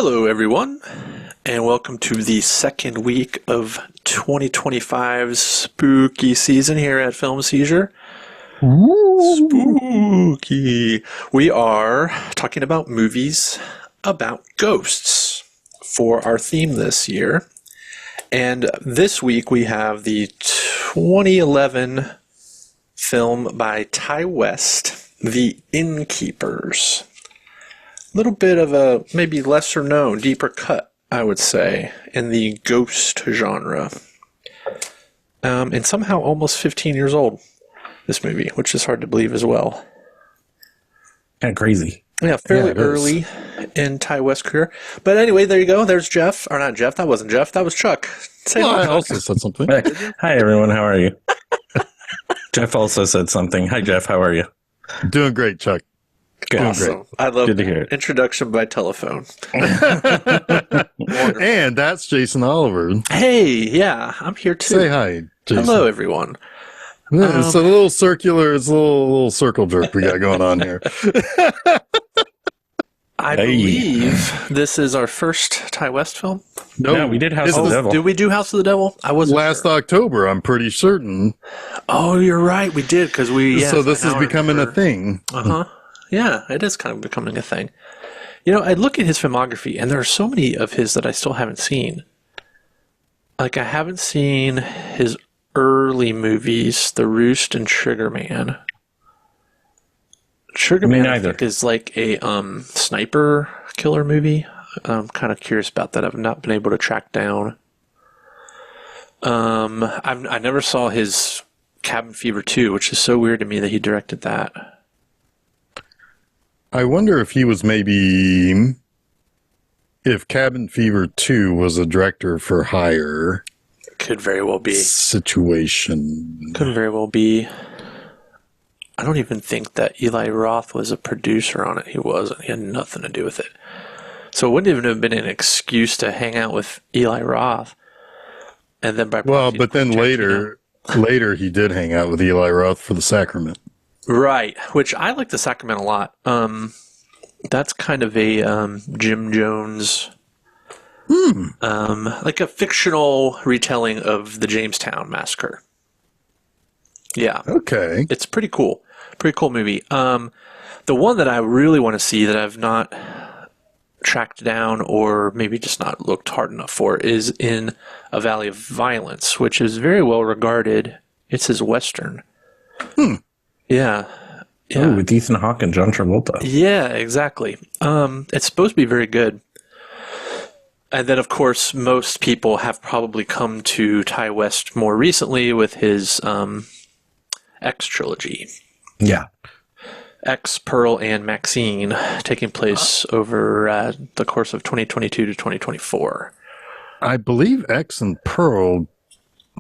Hello, everyone, and welcome to the second week of 2025's spooky season here at Film Seizure. Spooky. We are talking about movies about ghosts for our theme this year. And this week we have the 2011 film by Ty West, The Innkeepers. A little bit of a maybe lesser known, deeper cut, I would say, in the ghost genre. And somehow almost 15 years old, this movie, which is hard to believe as well. Kind of crazy. Yeah, fairly early in Ty West's career. But anyway, there you go. There's Jeff. Or not Jeff. That wasn't Jeff. That was Chuck. Say hi. I also said something. Hi, everyone. How are you? Jeff also said something. Hi, Jeff. How are you? Doing great, Chuck. Good. Awesome. I love Good to hear it. Introduction by telephone. And that's Jason Oliver. Hey, yeah, I'm here too. Say hi, Jason. Hello, everyone. It's a little circular, it's a little circle jerk we got going on here. I believe this is our first Ty West film. No, we did House of the Devil. Did we do House of the Devil? I wasn't last sure. October, I'm pretty certain. Oh, you're right. We did because we. Yeah, so this is becoming a thing. Yeah, it is kind of becoming a thing. You know, I look at his filmography, and there are so many of his that I still haven't seen. Like, I haven't seen his early movies, The Roost and Sugar Man. Sugar Man, I think, is like a sniper killer movie. I'm kind of curious about that. I've not been able to track down. I never saw his Cabin Fever 2, which is so weird to me that he directed that. I wonder if he was maybe, if Cabin Fever 2 was a director for hire. Could very well be. Situation. Could very well be. I don't even think that Eli Roth was a producer on it. He wasn't. He had nothing to do with it. So it wouldn't even have been an excuse to hang out with Eli Roth. And then by but then later he did hang out with Eli Roth for The Sacrament. Right, which I like The Sacrament a lot. That's kind of a Jim Jones, like a fictional retelling of the Jamestown Massacre. Yeah. Okay. It's pretty cool. Pretty cool movie. The one that I really want to see that I've not tracked down or maybe just not looked hard enough for is In a Valley of Violence, which is very well regarded. It's his Western. Yeah. Oh, with Ethan Hawke and John Travolta. Yeah, exactly. It's supposed to be very good. And then, of course, most people have probably come to Ty West more recently with his X trilogy. Yeah. X, Pearl, and Maxine, taking place over the course of 2022 to 2024. I believe X and Pearl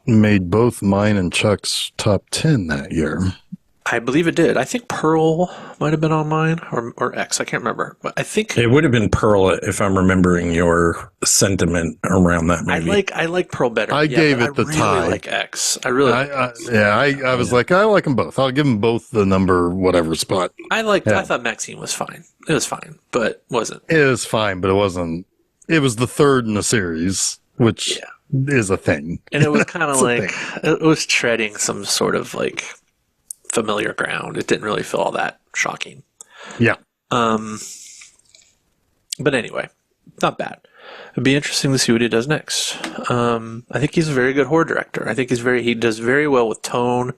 made both mine and Chuck's top 10 that year. I believe it did. I think Pearl might have been on mine, or X. I can't remember. But I think it would have been Pearl if I'm remembering your sentiment around that movie. I like Pearl better. I gave it the tie. I really like X. I really like X. I was like, I like them both. I'll give them both the number whatever spot. I thought Maxine was fine. It was fine, but wasn't. It was fine, but it wasn't. It was the third in the series, which is a thing. And it was kind of like it was treading some sort of like familiar ground. It didn't really feel all that shocking. Yeah. But anyway, not bad. It'd be interesting to see what he does next. I think he's a very good horror director. I think he does very well with tone,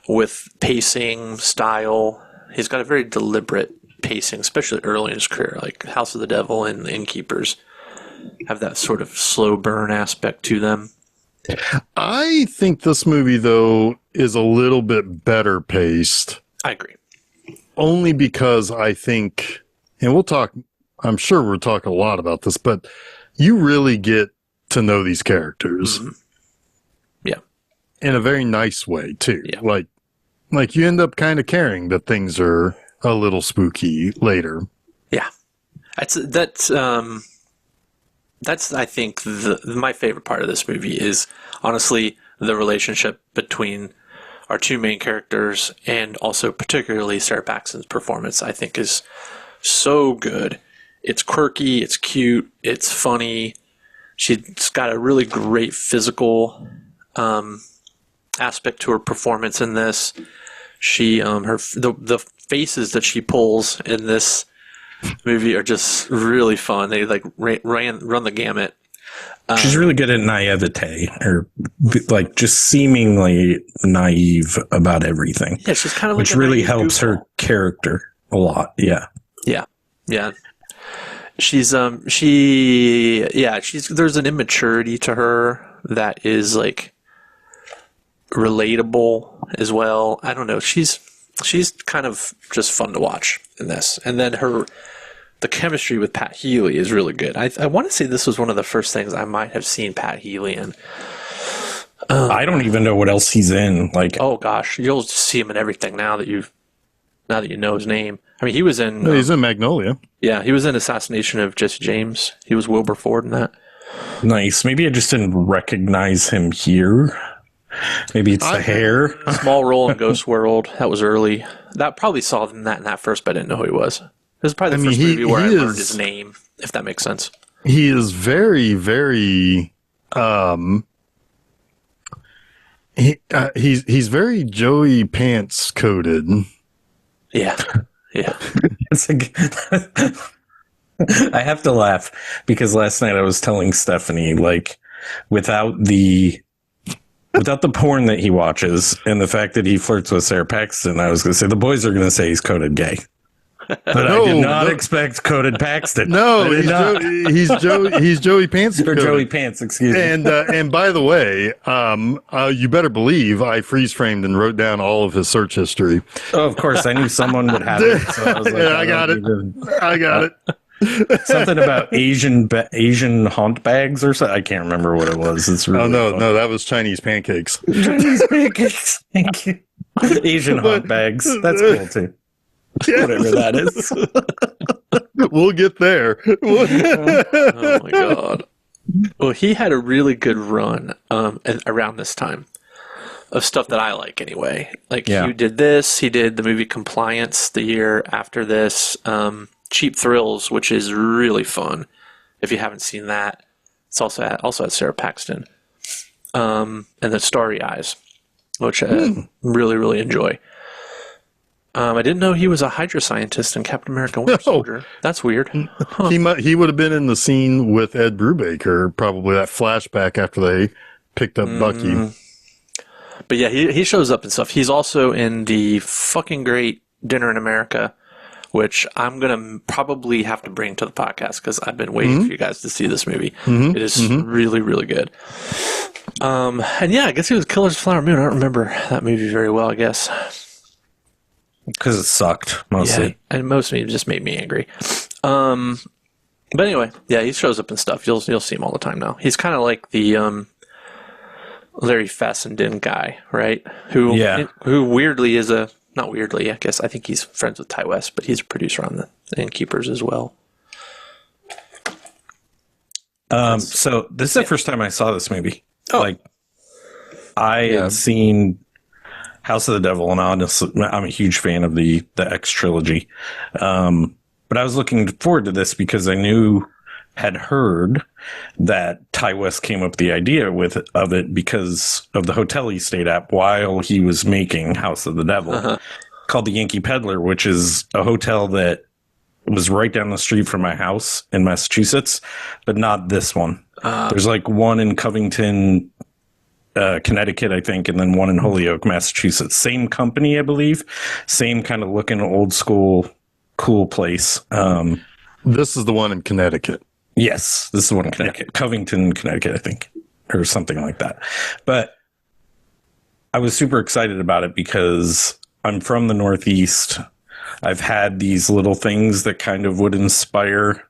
with pacing, style. He's got a very deliberate pacing, especially early in his career, like House of the Devil and The Innkeepers have that sort of slow burn aspect to them. I think this movie, though, is a little bit better paced. I agree. Only because I think, and we'll talk, I'm sure we'll talk a lot about this, but you really get to know these characters. Mm-hmm. Yeah. In a very nice way, too. Yeah. Like you end up kind of caring that things are a little spooky later. Yeah. That's I think my favorite part of this movie is honestly the relationship between our two main characters and also particularly Sarah Paxton's performance. I think is so good It's quirky, it's cute, it's funny. She's got a really great physical aspect to her performance in this. The faces that she pulls in this movie are just really fun. They like run the gamut. She's really good at naivete, or like just seemingly naive about everything. Yeah, she's kind of like which really helps her character a lot. Yeah. She's there's an immaturity to her that is like relatable as well. I don't know. She's kind of just fun to watch in this. And then the chemistry with Pat Healy is really good. I want to say this was one of the first things I might have seen Pat Healy in. I don't even know what else he's in. Like, oh gosh, you'll just see him in everything now that you know his name. I mean, he was in. He's in Magnolia. Yeah, he was in Assassination of Jesse James. He was Wilberforce in that. Nice. Maybe I just didn't recognize him here. Maybe it's the hair. Small role in Ghost World. That was early. That probably saw him in that first, but I didn't know who he was. It was probably the first movie where I learned his name, if that makes sense. He is very, very. He's very Joey Pants coded. Yeah. It's like, I have to laugh because last night I was telling Stephanie, like, without the porn that he watches and the fact that he flirts with Sarah Paxton, I was going to say the boys are going to say he's coded gay. But I did not expect coded Paxton. No, he's Joey Pants. Or Joey Pants, excuse me. And by the way, you better believe I freeze framed and wrote down all of his search history. Oh, of course, I knew someone would have it. So I was like, I got it. Something about Asian haunt bags or something. I can't remember what it was. It's really no, that was Chinese pancakes. Chinese pancakes. Thank you. Asian haunt bags. That's cool too. Whatever that is. We'll get there. Oh my god. Well, he had a really good run around this time of stuff that I like anyway. Like he did this. He did the movie Compliance the year after this. Cheap Thrills, which is really fun. If you haven't seen that, it's also at Sarah Paxton. And then Starry Eyes, which I really, really enjoy. I didn't know he was a Hydra scientist in Captain America Winter Soldier. That's weird. Huh. He would have been in the scene with Ed Brubaker, probably that flashback after they picked up Bucky. But yeah, he shows up and stuff. He's also in the fucking great Dinner in America, which I'm going to probably have to bring to the podcast because I've been waiting for you guys to see this movie. It is really, really good. And yeah, I guess he was Killers of the Flower Moon. I don't remember that movie very well, I guess. Because it sucked, mostly. Yeah, and mostly it just made me angry. But anyway, yeah, he shows up and stuff. You'll see him all the time now. He's kind of like the Larry Fessenden guy, right? Who weirdly is not weirdly, I guess. I think he's friends with Ty West, but he's a producer on the Innkeepers as well. So this is the first time I saw this movie. Oh. Like, I had seen House of the Devil, and honestly, I'm a huge fan of the X trilogy. But I was looking forward to this because I had heard that Ty West came up with the idea of it because of the hotel he stayed at while he was making House of the Devil, called the Yankee Pedlar, which is a hotel that was right down the street from my house in Massachusetts, but not this one. There's like one in Covington, Connecticut, I think, and then one in Holyoke, Massachusetts. Same company, I believe. Same kind of looking old school, cool place. This is the one in Connecticut. Yes, this is the one in Connecticut. Covington, Connecticut, I think, or something like that. But I was super excited about it because I'm from the Northeast. I've had these little things that kind of would inspire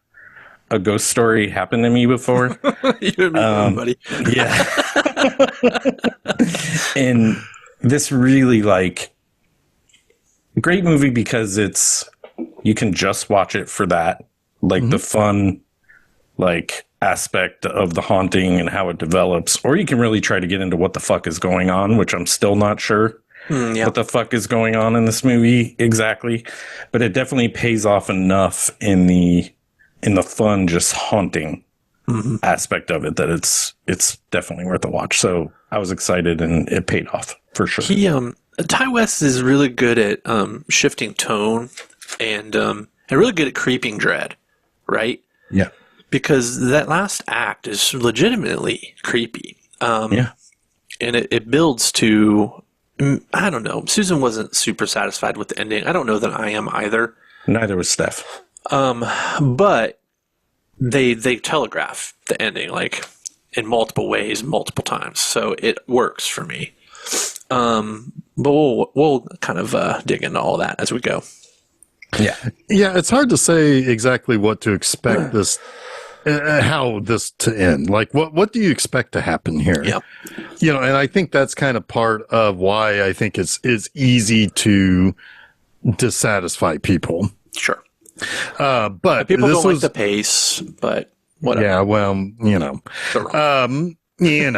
a ghost story happen to me before. You and me, buddy. Yeah. And this really, like, great movie because you can just watch it for that. Like, the fun, like, aspect of the haunting and how it develops. Or you can really try to get into what the fuck is going on, which I'm still not sure what the fuck is going on in this movie exactly. But it definitely pays off enough in the in the fun, just haunting aspect of it that it's definitely worth a watch. So I was excited, and it paid off for sure. Ty West is really good at shifting tone and really good at creeping dread, right? Yeah. Because that last act is legitimately creepy. And it builds to, I don't know. Susan wasn't super satisfied with the ending. I don't know that I am either. Neither was Steph. But they telegraph the ending like in multiple ways, multiple times, so it works for me. But we'll kind of dig into all that as we go. Yeah, it's hard to say exactly what to expect this, how this to end. Like, what do you expect to happen here? Yeah, and I think that's kind of part of why I think it's easy to dissatisfy people. sure. But People this don't like the pace, but whatever. Yeah, well, I mean,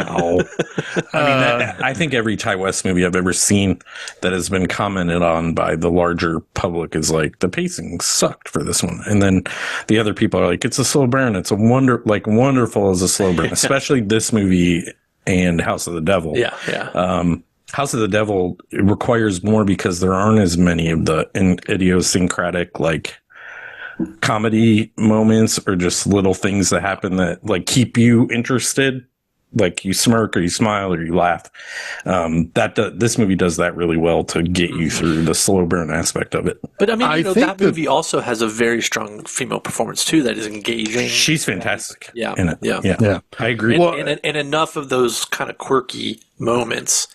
I think every Ty West movie I've ever seen that has been commented on by the larger public is like, the pacing sucked for this one. And then the other people are like, it's a slow burn. It's wonderful as a slow burn, especially this movie and House of the Devil. Yeah. House of the Devil requires more because there aren't as many of the idiosyncratic, like, comedy moments or just little things that happen that like keep you interested, like you smirk or you smile or you laugh. This movie does that really well to get you through the slow burn aspect of it. But I mean, that movie also has a very strong female performance too that is engaging. She's fantastic. Yeah, in it. Yeah. I agree. And enough of those kind of quirky moments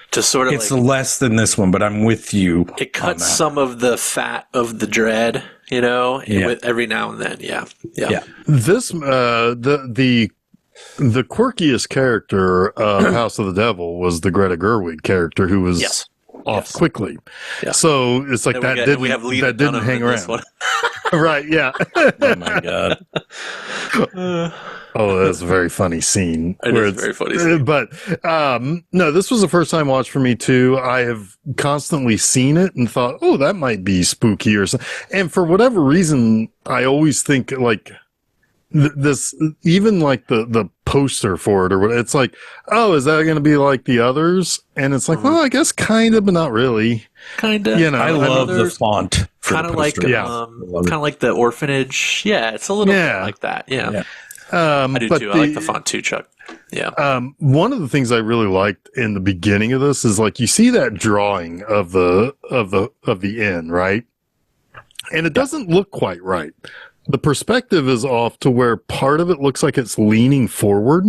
to sort of it's less than this one, but I'm with you. It cuts some of the fat of the dread, with every now and then. Yeah. This the quirkiest character of House of the Devil was the Greta Gerwig character, who was off quickly. Yeah. So it's like that didn't hang around. Right? Yeah. Oh my god. Oh, that's a very funny scene. It's a very funny scene. But no, this was a first time watch for me too. I have constantly seen it and thought, oh, that might be spooky or something. And for whatever reason, I always think like this, even like the poster for it or what, it's like, oh, is that going to be like the others? And it's like, well, I guess kind of, but not really. Kind of. I love the font. Kind of like, kind of like the Orphanage. Yeah, it's a little bit like that. Yeah. I do too. I like the font too, Chuck. Yeah. One of the things I really liked in the beginning of this is like you see that drawing of the inn, right? And it doesn't look quite right. The perspective is off to where part of it looks like it's leaning forward,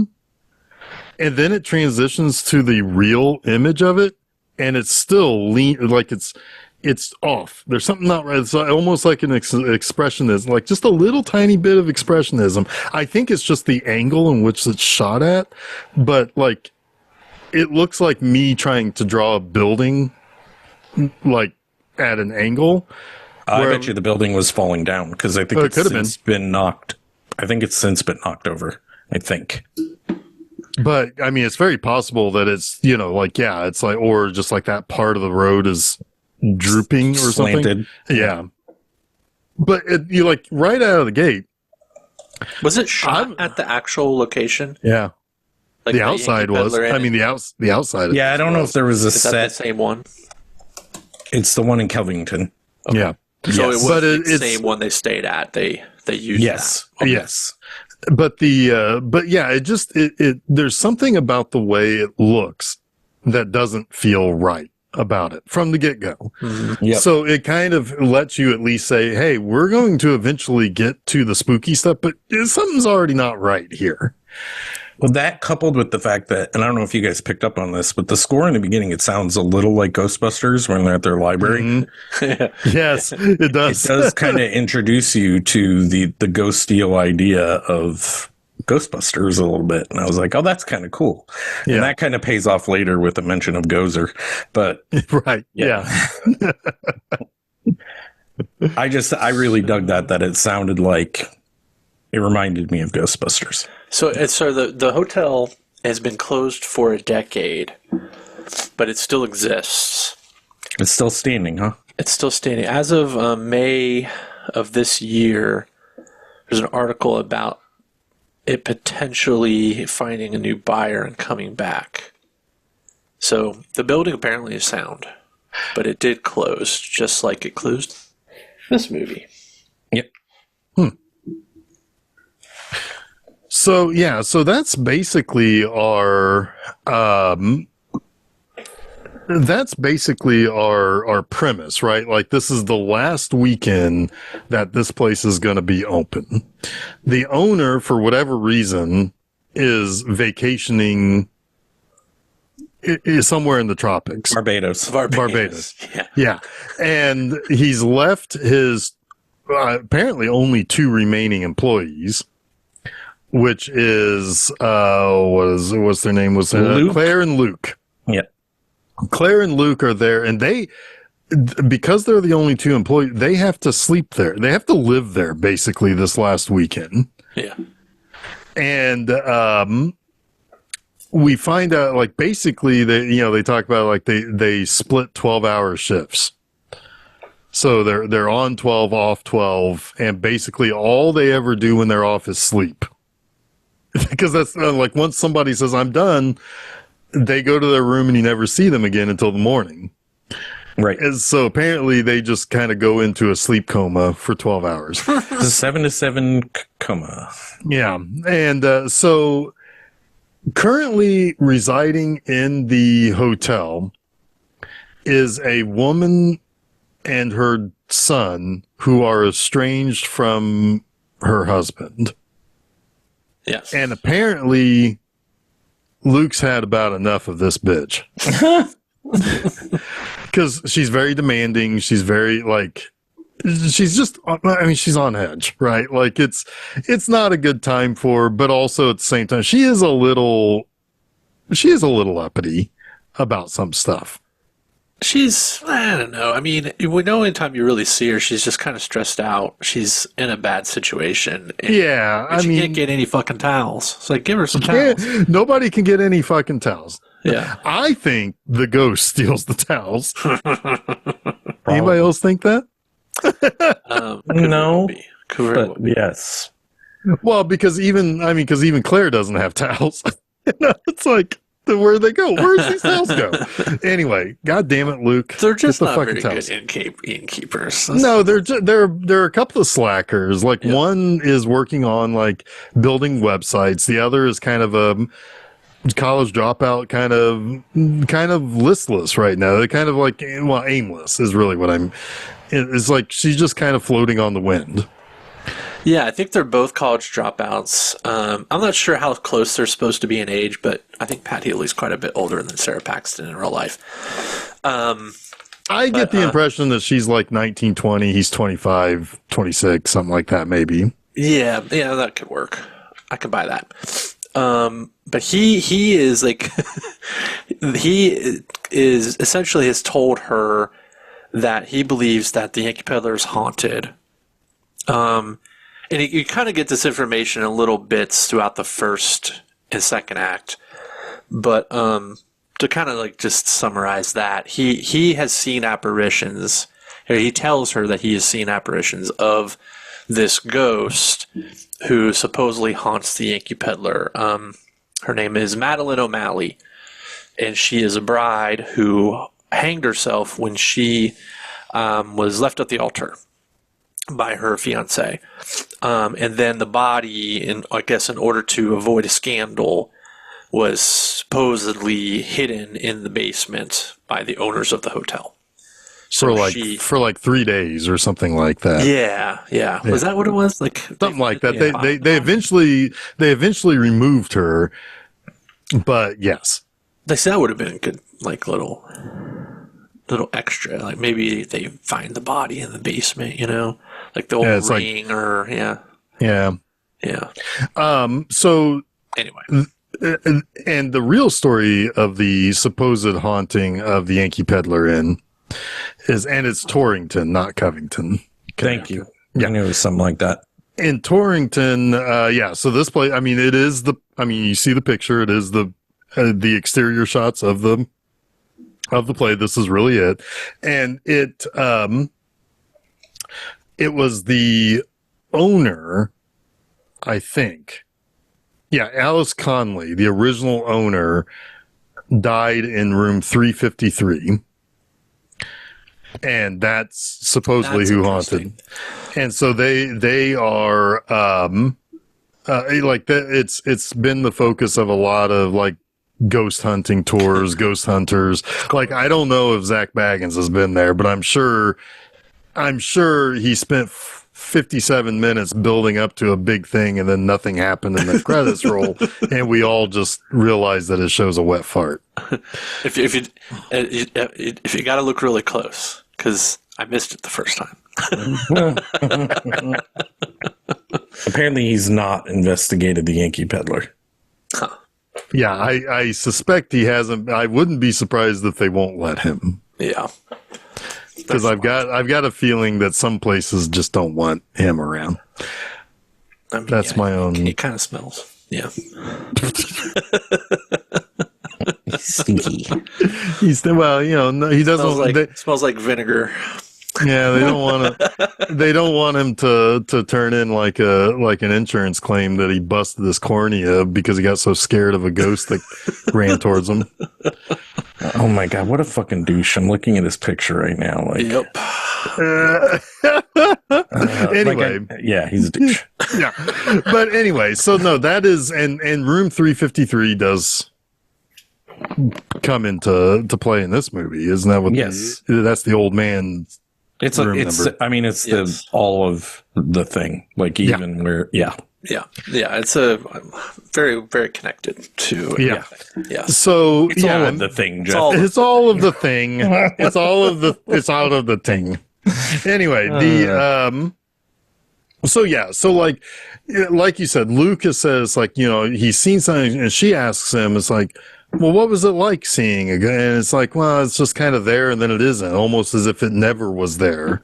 and then it transitions to the real image of it, and it's still like it's off. There's something not right. It's almost like an expressionism, like just a little tiny bit of expressionism. I think it's just the angle in which it's shot at, but like it looks like me trying to draw a building like at an angle. I bet you the building was falling down because I think it's since been knocked. I think it's since been knocked over. I think. But I mean, it's very possible that it's it's like, or just like that part of the road is drooping or slanted. Something. Yeah. But you like right out of the gate. Was it shot at the actual location? Yeah. Like the outside was. I mean, the outside. Yeah, I don't know if there was a set. That the same one? It's the one in Kelvington. Okay. Yeah. So it was the same one they stayed at. They used that. Okay. Yes. But there's something about the way it looks that doesn't feel right about it from the get-go. Mm-hmm. Yep. So it kind of lets you at least say, hey, we're going to eventually get to the spooky stuff, but something's already not right here. Well, that coupled with the fact that, and I don't know if you guys picked up on this, but the score in the beginning, it sounds a little like Ghostbusters when they're at their library. Mm-hmm. Yes, it does. It does kind of introduce you to the ghost steel idea of Ghostbusters a little bit. And I was like, oh, that's kind of cool. Yeah. And that kind of pays off later with the mention of Gozer. But right. Yeah. I really dug that it sounded like it reminded me of Ghostbusters. So the hotel has been closed for a decade, but it still exists. It's still standing, huh? It's still standing. As of May of this year, there's an article about it potentially finding a new buyer and coming back. So the building apparently is sound, but it did close, just like it closed this movie. Yep. So yeah, so that's basically our premise, right? Like, this is the last weekend that this place is going to be open. The owner, for whatever reason, is vacationing is somewhere in the tropics. Barbados. Yeah. And he's left his apparently only 2 remaining employees, which is what's their name? Was Claire and Luke. Yep. Claire and Luke are there, and because they're the only 2 employees, they have to sleep there. They have to live there basically this last weekend. Yeah. And we find out, like, basically they talk about, like, they split 12-hour shifts. So they're on 12, off 12, and basically all they ever do when they're off is sleep. Because that's like, once somebody says I'm done, they go to their room and you never see them again until the morning. Right. And so apparently they just kind of go into a sleep coma for 12 hours. It's a 7 to 7 coma. Yeah. And so currently residing in the hotel is a woman and her son who are estranged from her husband. Yes. And apparently Luke's had about enough of this bitch. Because she's very demanding. She's very, like, she's just, I mean, she's on edge, right? Like, it's not a good time for her, but also at the same time, she is a little uppity about some stuff. She's, I don't know. I mean, we know anytime you really see her, she's just kind of stressed out. She's in a bad situation. Yeah, she can't get any fucking towels. It's like, give her some towels. Nobody can get any fucking towels. Yeah. I think the ghost steals the towels. Anybody else think that? No. But yes. Well, because even Claire doesn't have towels. It's like, where'd they go? Where's these towels go? Anyway, God damn it, Luke. They're just the not fucking very towels. good innkeepers. No, they're a couple of slackers. Like, one is working on, like, building websites. The other is kind of a college dropout, kind of listless right now. They're kind of like, well, aimless is really what it's like. She's just kind of floating on the wind. Yeah, I think they're both college dropouts. I'm not sure how close they're supposed to be in age, but I think Pat Healy's quite a bit older than Sarah Paxton in real life. I get the impression that she's like 19, 20, he's 25, 26, something like that, maybe. Yeah, that could work. I could buy that. But he is like, he is essentially has told her that he believes that the Yankee Pedlar is haunted. And you kind of get this information in little bits throughout the first and second act. But to kind of like just summarize that, he has seen apparitions. He tells her that he has seen apparitions of this ghost who supposedly haunts the Yankee Pedlar. Her name is Madeline O'Malley, and she is a bride who hanged herself when she was left at the altar by her fiance. And then the body, I guess in order to avoid a scandal, was supposedly hidden in the basement by the owners of the hotel. So for like 3 days or something like that. Yeah. Was that what it was? Like something like that. They eventually removed her, but yes. They said that would have been a good, like, little extra. Like, maybe they find the body in the basement, like the old ring, like, or yeah. So anyway, and the real story of the supposed haunting of the Yankee Pedlar Inn it's Torrington, not Covington. Thank you. Yeah. I knew it was something like that. In Torrington, so this place, I mean, you see the picture, it is the exterior shots of the play. This is really it. And it was the owner I think. Yeah, Alice Conley, the original owner, died in room 353. And that's supposedly who haunted. And so they are like that. It's been the focus of a lot of like ghost hunting tours, ghost hunters. Like, I don't know if Zach Baggins has been there, but I'm sure he spent 57 minutes building up to a big thing, and then nothing happened, and the credits roll, and we all just realize that it shows a wet fart. If you got to look really close, because I missed it the first time. Apparently, he's not investigated the Yankee Pedlar. Huh. Yeah, I suspect he hasn't. I wouldn't be surprised if they won't let him. Yeah, because I've got a feeling that some places just don't want him around. I mean, that's my own. He kind of smells. Yeah. Stinky. He's well, you know, no, he doesn't. Smells like vinegar. Yeah, they don't want to. They don't want him to turn in like an insurance claim that he busted his cornea because he got so scared of a ghost that ran towards him. Oh my god, what a fucking douche! I'm looking at his picture right now. Like, yep. Anyway, yeah, he's a douche. Yeah, but anyway, so no, that is and room 353 does come into play in this movie, isn't that what? Yes, that's the old man. It's I mean, it's yes. All of the thing, like even where, yeah. It's a very, very connected to yeah. So it's all of the thing, Jeff. It's all of the thing. It's all of the thing. Anyway, so like you said, Lucas says, like, you know, he's seen something, and she asks him, it's like, well, what was it like seeing it? And it's like, well, it's just kind of there, and then it isn't, almost as if it never was there.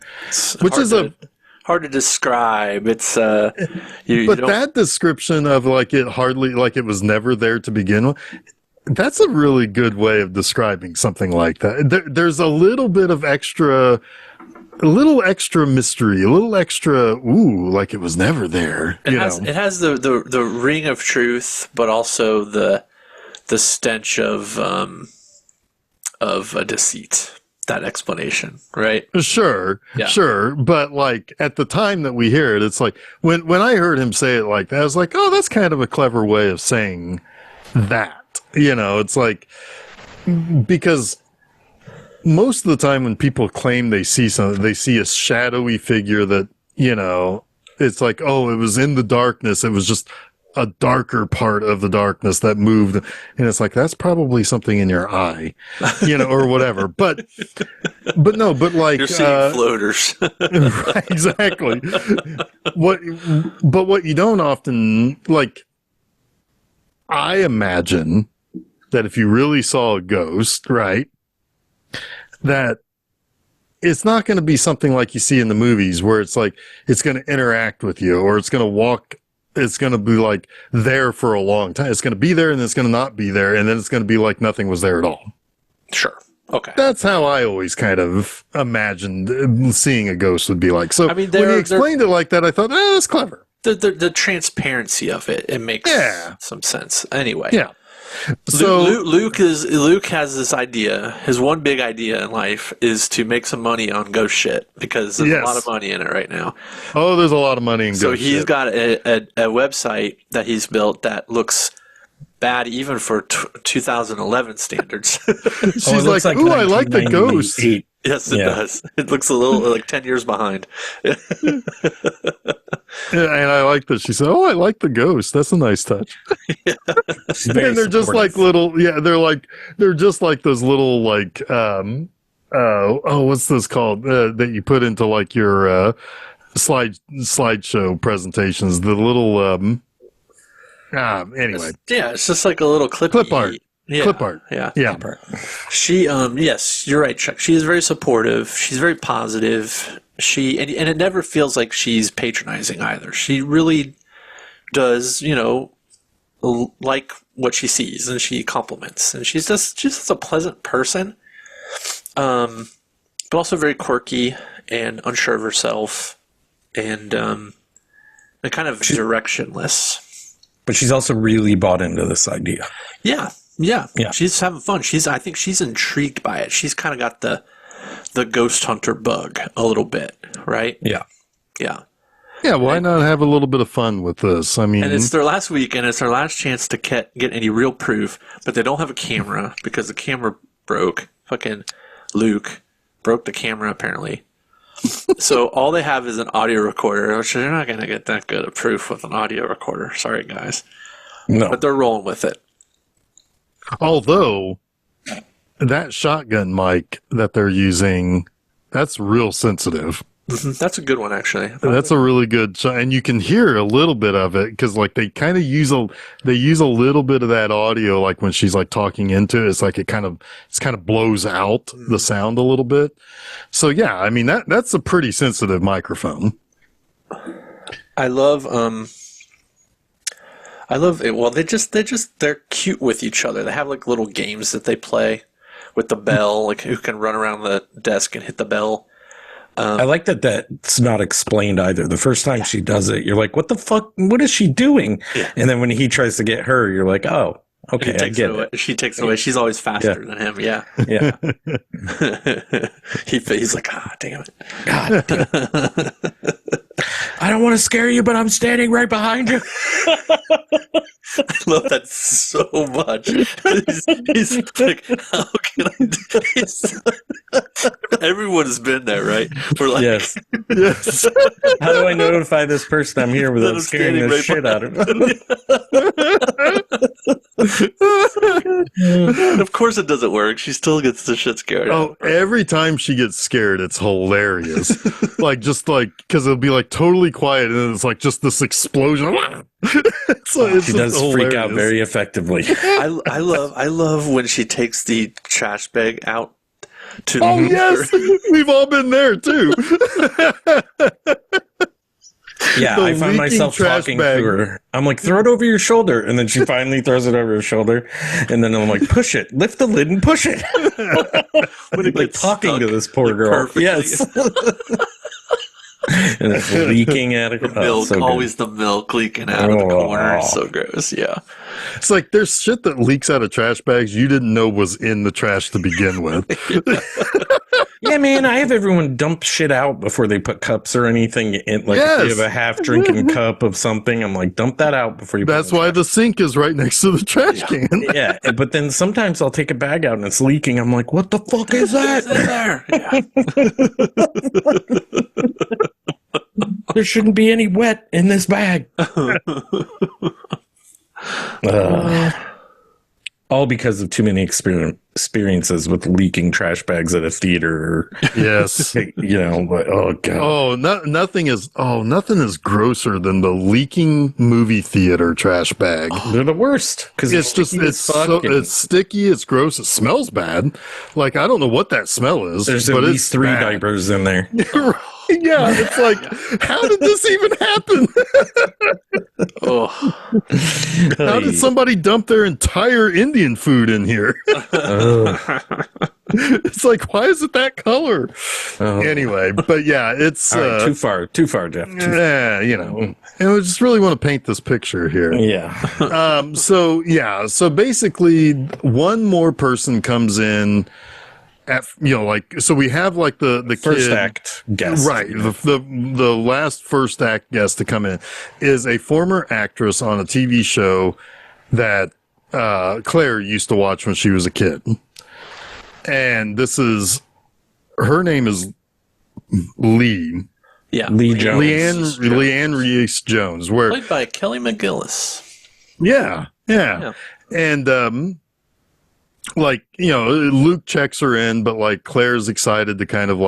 Which is hard to describe. It's that description of like it hardly, like it was never there to begin with, that's a really good way of describing something like that. There's a little bit of extra mystery, a little extra, like it was never there. It has the ring of truth, but also the stench of a deceit. That explanation, right? Sure. But like at the time that we hear it, it's like when I heard him say it like that, I was like, oh, that's kind of a clever way of saying that. You know, it's like, because most of the time when people claim they see something, they see a shadowy figure that, you know, it's like, oh, it was in the darkness. It was just a darker part of the darkness that moved. And it's like, that's probably something in your eye, you know, or whatever. But no, but like, you're seeing floaters. Right, exactly. What you don't often, like, I imagine that if you really saw a ghost, right, that it's not going to be something like you see in the movies where it's like, it's going to interact with you, or it's going to walk. It's going to be like there for a long time. It's going to be there, and it's going to not be there, and then it's going to be like nothing was there at all. Sure. Okay. That's how I always kind of imagined seeing a ghost would be like. So, I mean, when he explained it like that, I thought, that's clever. The transparency of it makes some sense. Anyway. Yeah. So Luke has this idea. His one big idea in life is to make some money on ghost shit, because there's a lot of money in it right now. Oh, there's a lot of money in ghost shit. So he's got a website that he's built that looks bad even for 2011 standards. She's like, ooh, I like the ghost. Yes, it does. It looks a little like 10 years behind. And I like that. She said, oh, I like the ghost. That's a nice touch. Yeah. And they're just like little, they're just like those little, like, what's this called? That you put into like your slideshow presentations. The little, anyway. It's just like a little clip art. Yeah. Clip art. Yeah. She, yes, you're right, Chuck. She is very supportive. She's very positive. And it never feels like she's patronizing either. She really does, you know, like what she sees, and she compliments. And she's just a pleasant person, but also very quirky and unsure of herself. And and kind of directionless. But she's also really bought into this idea. Yeah. She's having fun. I think she's intrigued by it. She's kind of got the ghost hunter bug a little bit, right? Yeah. Yeah, why not have a little bit of fun with this? I mean, and it's their last week, and it's their last chance to get any real proof, but they don't have a camera because the camera broke. Fucking Luke broke the camera, apparently. So all they have is an audio recorder, which they're not going to get that good of proof with an audio recorder. Sorry, guys. No. But they're rolling with it. although that shotgun mic that they're using, that's real sensitive. That's a good one, actually. That's a really good shot, and you can hear a little bit of it because, like, they kind of use a little bit of that audio, like when she's like talking into it. It's like it kind of blows out the sound a little bit. So yeah, I mean that's a pretty sensitive microphone. I love it. Well, they're cute with each other. They have like little games that they play with the bell, like who can run around the desk and hit the bell. I like that's not explained either. The first time she does it, you're like, what the fuck? What is she doing? Yeah. And then when he tries to get her, you're like, oh, okay, I get it. She takes it away. She's always faster than him. Yeah. Yeah. He's like, damn it. God damn it. I don't want to scare you, but I'm standing right behind you. I love that so much. He's like, how can I do this? Everyone's been there, right? We're like, yes. How do I notify this person I'm here without scaring the shit out of them? Of course it doesn't work. She still gets the shit scared. Oh, every time she gets scared, it's hilarious. Because it'll be like totally quiet, and then it's like just this explosion. She does freak out very effectively. I love when she takes the trash bag out to. Oh yes, we've all been there too. Yeah, I find myself talking to her. I'm like, throw it over your shoulder, and then she finally throws it over her shoulder, and then I'm like, push it, lift the lid, and push it. When it like talking to this poor girl. Perfectly. Yes. And it's leaking out of the milk, always the milk leaking out of the corner. So gross. Yeah. It's like there's shit that leaks out of trash bags you didn't know was in the trash to begin with. Yeah, man, I have everyone dump shit out before they put cups or anything in. Like, if you have a half-drinking cup of something, I'm like, dump that out before you put it in. That's why the sink is right next to the trash can. Yeah, but then sometimes I'll take a bag out and it's leaking. I'm like, what the fuck is that? There shouldn't be any wet in this bag. All because of too many experiences with leaking trash bags at a theater. Yes. But, oh god. Oh, nothing is grosser than the leaking movie theater trash bag. They're the worst because it's sticky, it's gross, it smells bad. Like, I don't know what that smell is. There's at least 3 diapers in there. Yeah, it's like, how did this even happen? How did somebody dump their entire Indian food in here? It's like, why is it that color? Anyway, but yeah, it's too far, Jeff. Yeah, and I just really want to paint this picture here. Yeah. So basically, one more person comes in. So we have like the first kid, act guest, right? The last first act guest to come in is a former actress on a TV show that Claire used to watch when she was a kid, and her name is Lee. Yeah, Lee Jones. Leanne Reese Jones, played by Kelly McGillis. Yeah, and Luke checks her in, but like Claire's excited to kind of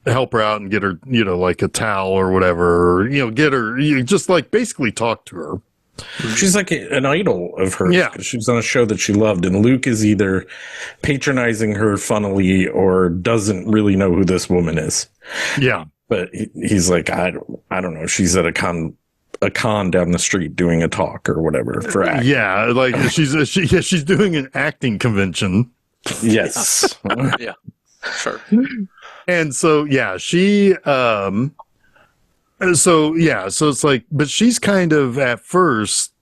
help her out and get her, like a towel or whatever, or, get her, just like basically talk to her. She's like an idol of hers. Yeah. She was on a show that she loved, and Luke is either patronizing her funnily or doesn't really know who this woman is. Yeah. But he's like, I don't know. She's at a con down the street doing a talk or whatever for acting. Yeah, like she's doing an acting convention. Yes. Yeah. Sure. And so she So it's like, but she's kind of at first,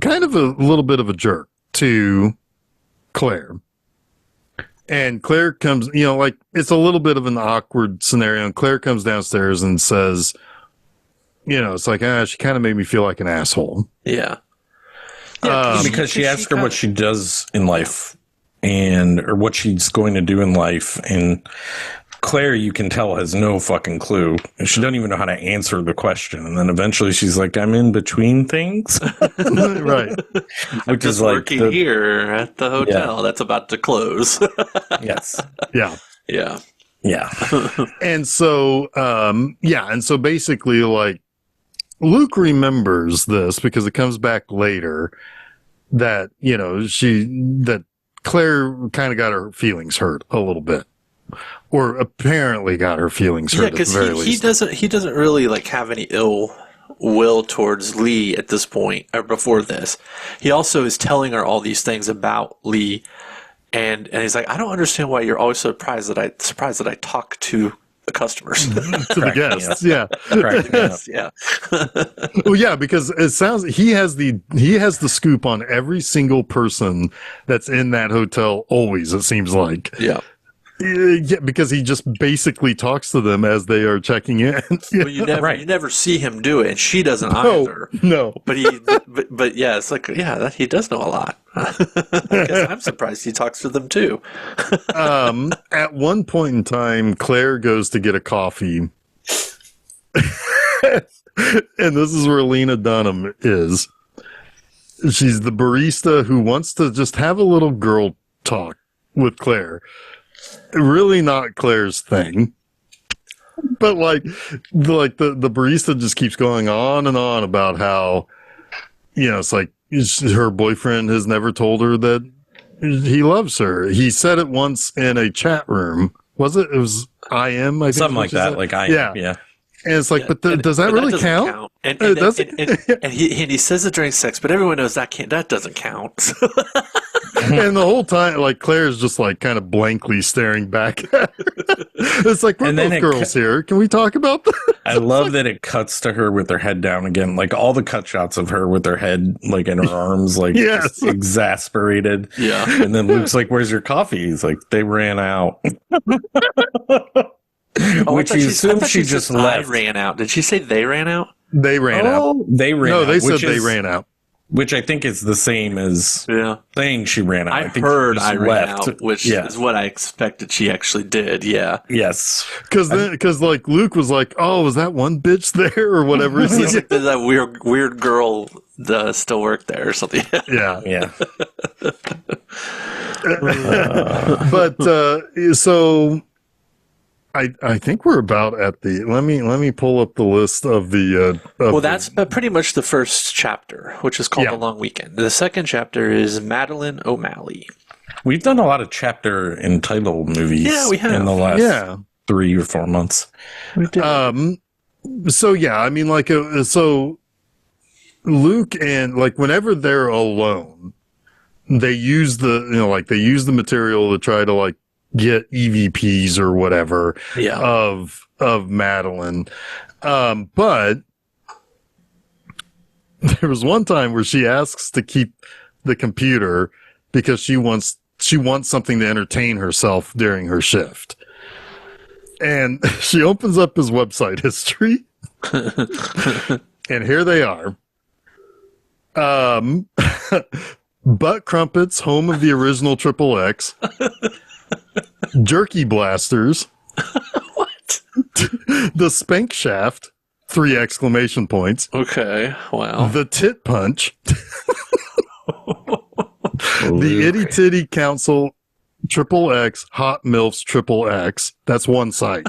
kind of a little bit of a jerk to Claire. And Claire comes, like it's a little bit of an awkward scenario. And Claire comes downstairs and says, it's like, she kind of made me feel like an asshole. Yeah. Because she asked her what she does in life or what she's going to do in life. And Claire, you can tell, has no fucking clue. She doesn't even know how to answer the question. And then eventually she's like, I'm in between things. Right. Which is like working here at the hotel that's about to close. Yes. Yeah. Yeah. Yeah. And so, and so basically, like, Luke remembers this because it comes back later that, that Claire kind of got her feelings hurt a little bit. Or apparently got her feelings hurt. Yeah, because he doesn't really like have any ill will towards Lee at this point or before this. He also is telling her all these things about Lee, and he's like, I don't understand why you're always surprised that I talk to the customers, to the guests. Yeah, yeah. Well, yeah, because it sounds he has the scoop on every single person that's in that hotel. Always, it seems like. Yeah. Yeah, because he just basically talks to them as they are checking in. Well, you never see him do it, and she doesn't either. No, but yeah, it's like he does know a lot. I guess I'm surprised he talks to them too. At one point in time, Claire goes to get a coffee, and this is where Lena Dunham is. She's the barista who wants to just have a little girl talk with Claire. Really not Claire's thing, but like the barista just keeps going on and on about how, it's like her boyfriend has never told her that he loves her. He said it once in a chat room. Was it? It was IM, I think. Something like that. Like IM. Yeah. And it's like, but does that really count? And he says it during sex, but everyone knows that doesn't count. And the whole time, like, Claire's just like kind of blankly staring back at her. It's like, we're both girls here. Can we talk about that? I love that it cuts to her with her head down again. Like all the cut shots of her with her head like in her arms, like just exasperated. Yeah. And then Luke's like, where's your coffee? He's like, they ran out. Which you assume she just left. I ran out. Did she say they ran out? They ran out. They ran out. No, they said they ran out. Which I think is the same as saying she ran out. I think heard I ran out, which is what I expected she actually did. Yeah. Yes. Because like Luke was like, oh, was that one bitch there or whatever? Like, did that weird girl still work there or something? Yeah. Yeah. But so I think we're about at the. Let me pull up the list of the. That's pretty much the first chapter, which is called The Long Weekend. The second chapter is Madeline O'Malley. We've done a lot of chapter and title movies. Yeah, we have in the last 3 or 4 months. We did. So yeah, I mean, like, so Luke and like whenever they're alone, they use the material to try to like get EVPs or whatever of Madeline. But there was one time where she asks to keep the computer because she wants something to entertain herself during her shift. And she opens up his website history. And here they are. Butt Crumpets, home of the original Triple X. Jerky Blasters. What? The Spank Shaft. 3 exclamation points. Okay, wow. The Tit Punch. The Itty Titty Council Triple X Hot Milfs Triple X. That's one site.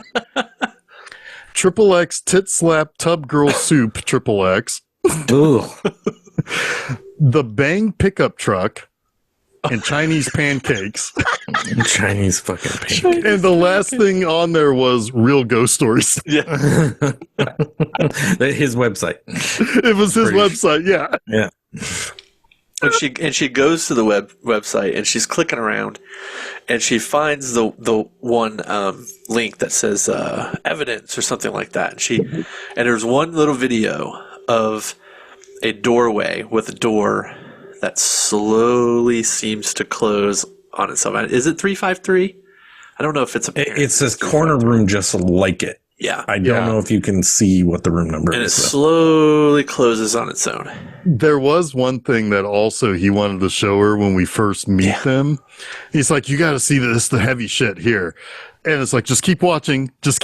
Triple X Tit Slap Tub Girl Soup Triple X. The Bang Pickup Truck and Chinese Pancakes. Chinese fucking pancakes. And the last thing on there was Real Ghost Stories. Yeah. His website. It was his website, yeah. Yeah. And she goes to the website and she's clicking around and she finds the one link that says evidence or something like that. And there's one little video of a doorway with a door that slowly seems to close on itself. Is it 353? I don't know if it's a. It says corner room just like it. Yeah. I don't know if you can see what the room number and is. And it slowly closes on its own. There was one thing that also he wanted to show her when we first meet them. He's like, you got to see this, the heavy shit here. And it's like, just keep watching. And I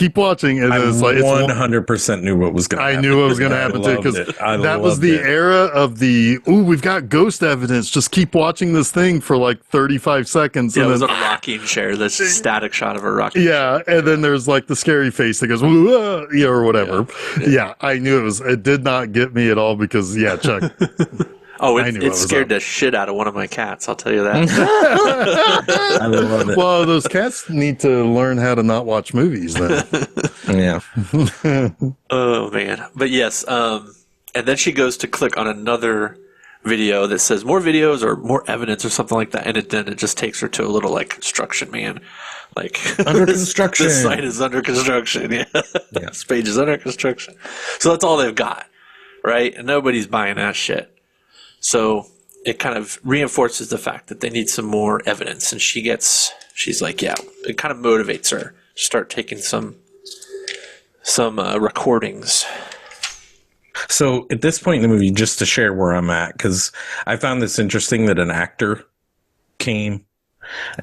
it's like, 100% knew what was going to happen. I knew what was going to happen too, because that was the era of we've got ghost evidence. Just keep watching this thing for like 35 seconds. Yeah, and it was a rocking chair. This static shot of a rocking chair. And then there's like the scary face that goes, or whatever. Yeah, I knew it did not get me at all because, Chuck. Oh, it scared the shit out of one of my cats. I'll tell you that. I love it. Well, those cats need to learn how to not watch movies then. Yeah. Oh, man. But yes. And then she goes to click on another video that says more videos or more evidence or something like that. And then it just takes her to a little like construction man. Like under construction. This site is under construction. Yeah. This page is under construction. So that's all they've got. Right. And nobody's buying that shit. So it kind of reinforces the fact that they need some more evidence. And she's like, it kind of motivates her to start taking some recordings. So at this point in the movie, just to share where I'm at, because I found this interesting that an actor came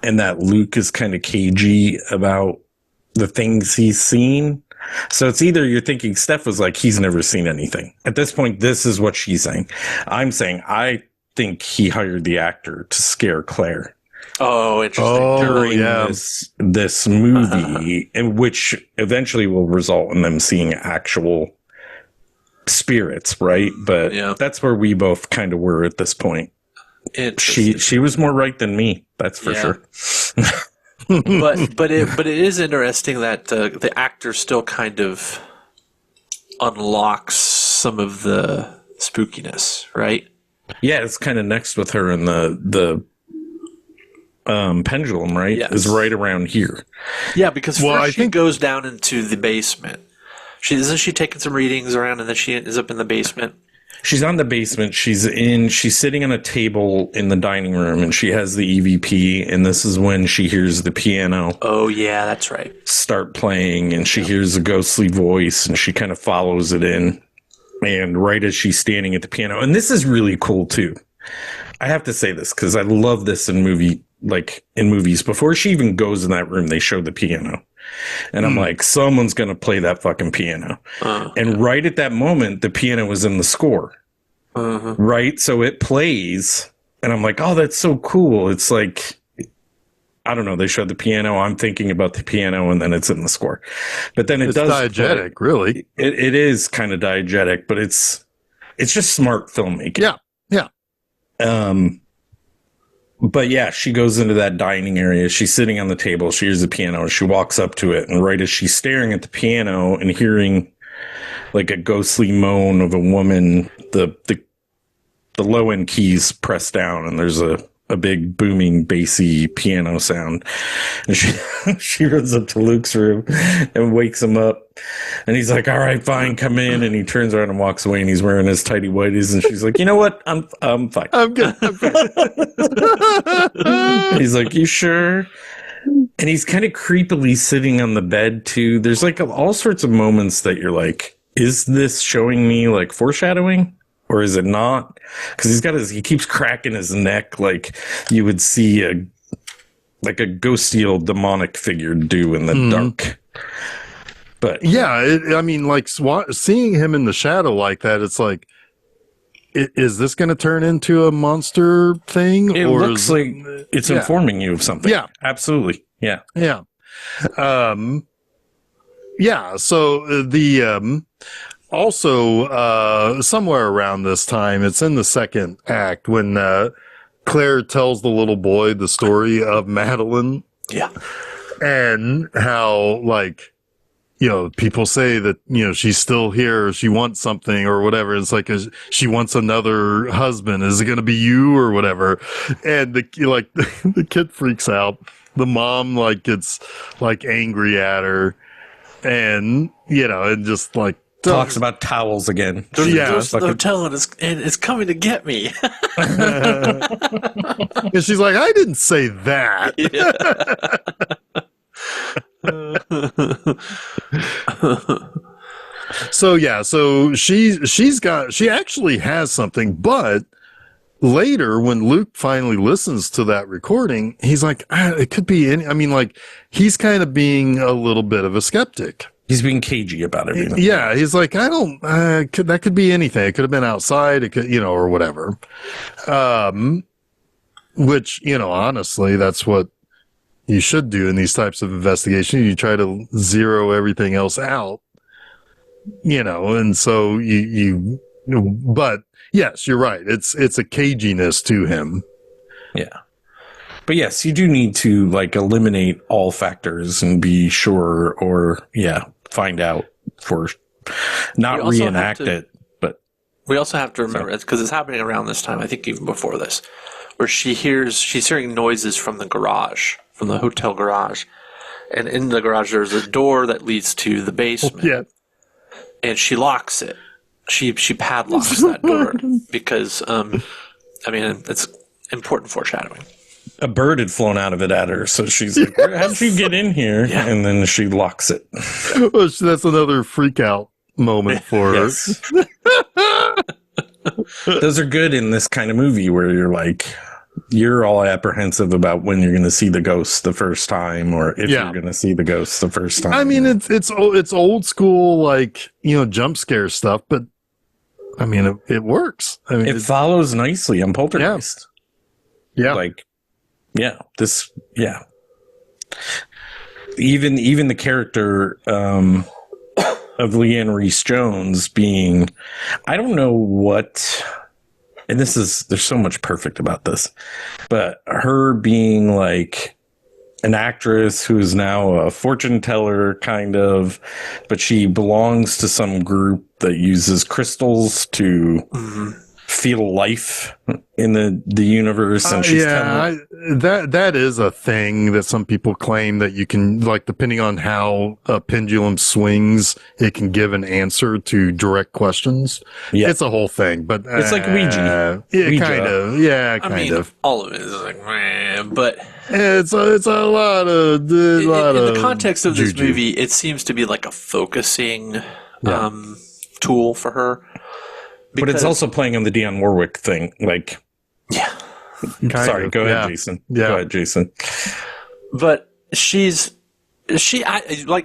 and that Luke is kind of cagey about the things he's seen. So it's either you're thinking Steph was like, he's never seen anything. At this point, this is what she's saying. I'm saying, I think he hired the actor to scare Claire. Oh, interesting. During this movie, in which eventually will result in them seeing actual spirits, right? But that's where we both kind of were at this point. She was more right than me, that's for sure. but it is interesting that the actor still kind of unlocks some of the spookiness, right? Yeah, it's kind of next with her in the pendulum, right? Yes. Is right around here. Yeah, because she goes down into the basement. Isn't she taking some readings around and then she ends up in the basement? She's on the basement. She's sitting on a table in the dining room and she has the EVP, and this is when she hears the piano. Oh yeah, that's right. Start playing, and she hears a ghostly voice and she kind of follows it in. And right as she's standing at the piano, and this is really cool too. I have to say this because I love this in movies. Before she even goes in that room, they show the piano. And I'm like, someone's going to play that fucking piano. And right at that moment, the piano was in the score. Right? So it plays. And I'm like, oh, that's so cool. It's like, I don't know. They showed the piano. I'm thinking about the piano, and then it's in the score. But then it's diegetic, really. It is kind of diegetic, but it's just smart filmmaking. Yeah. But yeah, she goes into that dining area. She's sitting on the table. She hears the piano. She walks up to it. And right as she's staring at the piano and hearing like a ghostly moan of a woman, the low end keys pressed down and there's a big booming bassy piano sound. And she runs up to Luke's room and wakes him up. And he's like, all right, fine, come in. And he turns around and walks away, and he's wearing his tighty whities. And she's like, you know what? I'm fine. I'm good. He's like, you sure? And he's kind of creepily sitting on the bed too. There's like all sorts of moments that you're like, is this showing me like foreshadowing? Or is it not? Because he keeps cracking his neck like you would see a ghosty old demonic figure do in the dark. But yeah, seeing him in the shadow like that, it's like, is this going to turn into a monster thing? It looks like it's informing you of something. Yeah, absolutely. Yeah. Yeah. So also, somewhere around this time, it's in the second act when Claire tells the little boy the story of Madeline. Yeah. And how, people say that, she's still here, she wants something or whatever. It's like, she wants another husband. Is it going to be you or whatever? And the kid freaks out. The mom gets angry at her and, and just talks about towels again. Goes to the hotel and it's coming to get me. And she's like, I didn't say that. So she actually has something, but later when Luke finally listens to that recording, he's like, it could be he's kind of being a little bit of a skeptic. He's being cagey about everything. Yeah, he's like, that could be anything. It could have been outside, it could, or whatever. Which, honestly, that's what you should do in these types of investigations. You try to zero everything else out, and so but yes, you're right. It's a caginess to him. Yeah. But yes, you do need to eliminate all factors and be sure or find out for not reenact it. But we also have to remember it's because it's happening around this time, I think even before this, where she's hearing noises from the garage, from the hotel garage. And in the garage there's a door that leads to the basement. Yeah. And she locks it. She padlocks that door because it's important foreshadowing. A bird had flown out of it at her, so she's like, how'd you get in here? Yeah. And then she locks it. Well, that's another freak out moment for her. Those are good in this kind of movie where you're all apprehensive about when you're going to see the ghost the first time, or if you're going to see the ghost the first time. It's old school, jump scare stuff, but it works. It follows nicely on Poltergeist. Yeah. Even the character of Leanne Reese Jones being, I don't know what, and there's so much perfect about this, but her being an actress who is now a fortune teller kind of, but she belongs to some group that uses crystals to feel life in the universe, and she's that is a thing that some people claim that you can, depending on how a pendulum swings, it can give an answer to direct questions. Yeah, it's a whole thing, but it's like Ouija. Kind of. All of it is but it's a lot of in the context of this movie, it seems to be a focusing tool for her. But it's also playing on the Dionne Warwick thing. Sorry, go ahead, Jason. Yeah. Go ahead, Jason. But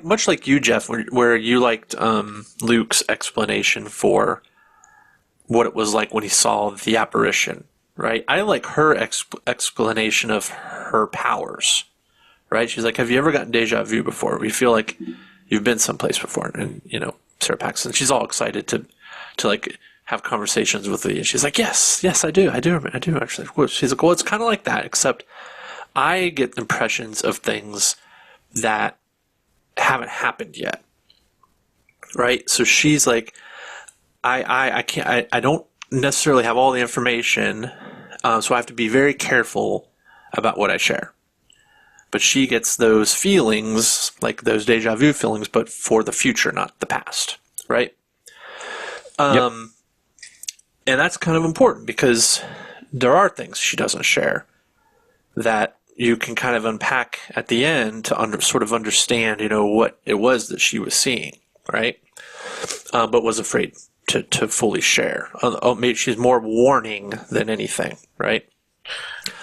much like you, Jeff, where you liked Luke's explanation for what it was like when he saw the apparition, right? I like her explanation of her powers, right? She's like, have you ever gotten deja vu before? We feel like you've been someplace before. And, Sarah Paxton, she's all excited to have conversations with me. And she's like, yes, I do. She's like, well, it's kind of like that, except I get impressions of things that haven't happened yet. Right? So she's like, I don't necessarily have all the information, so I have to be very careful about what I share. But she gets those feelings, those deja vu feelings, but for the future, not the past. Right? Yep. And that's kind of important because there are things she doesn't share that you can kind of unpack at the end to sort of understand, what it was that she was seeing, right? But was afraid to fully share. Maybe she's more warning than anything, right?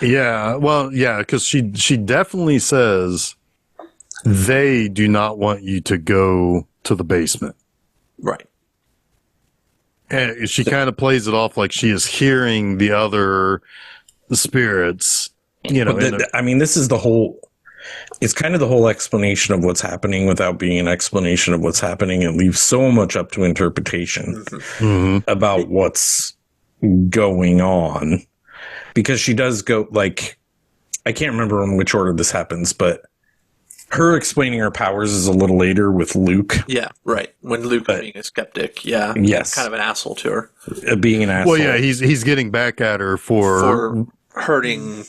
Yeah, well, yeah, because she definitely says they do not want you to go to the basement. Right. And she kind of plays it off like she is hearing the other spirits, this is the whole, it's kind of the whole explanation of what's happening without being an explanation of what's happening. It leaves so much up to interpretation about what's going on, because she does go I can't remember in which order this happens, but her explaining her powers is a little later with Luke. Yeah, right. When Luke being a skeptic, yes, kind of an asshole to her, being an asshole. Well, yeah, he's getting back at her for hurting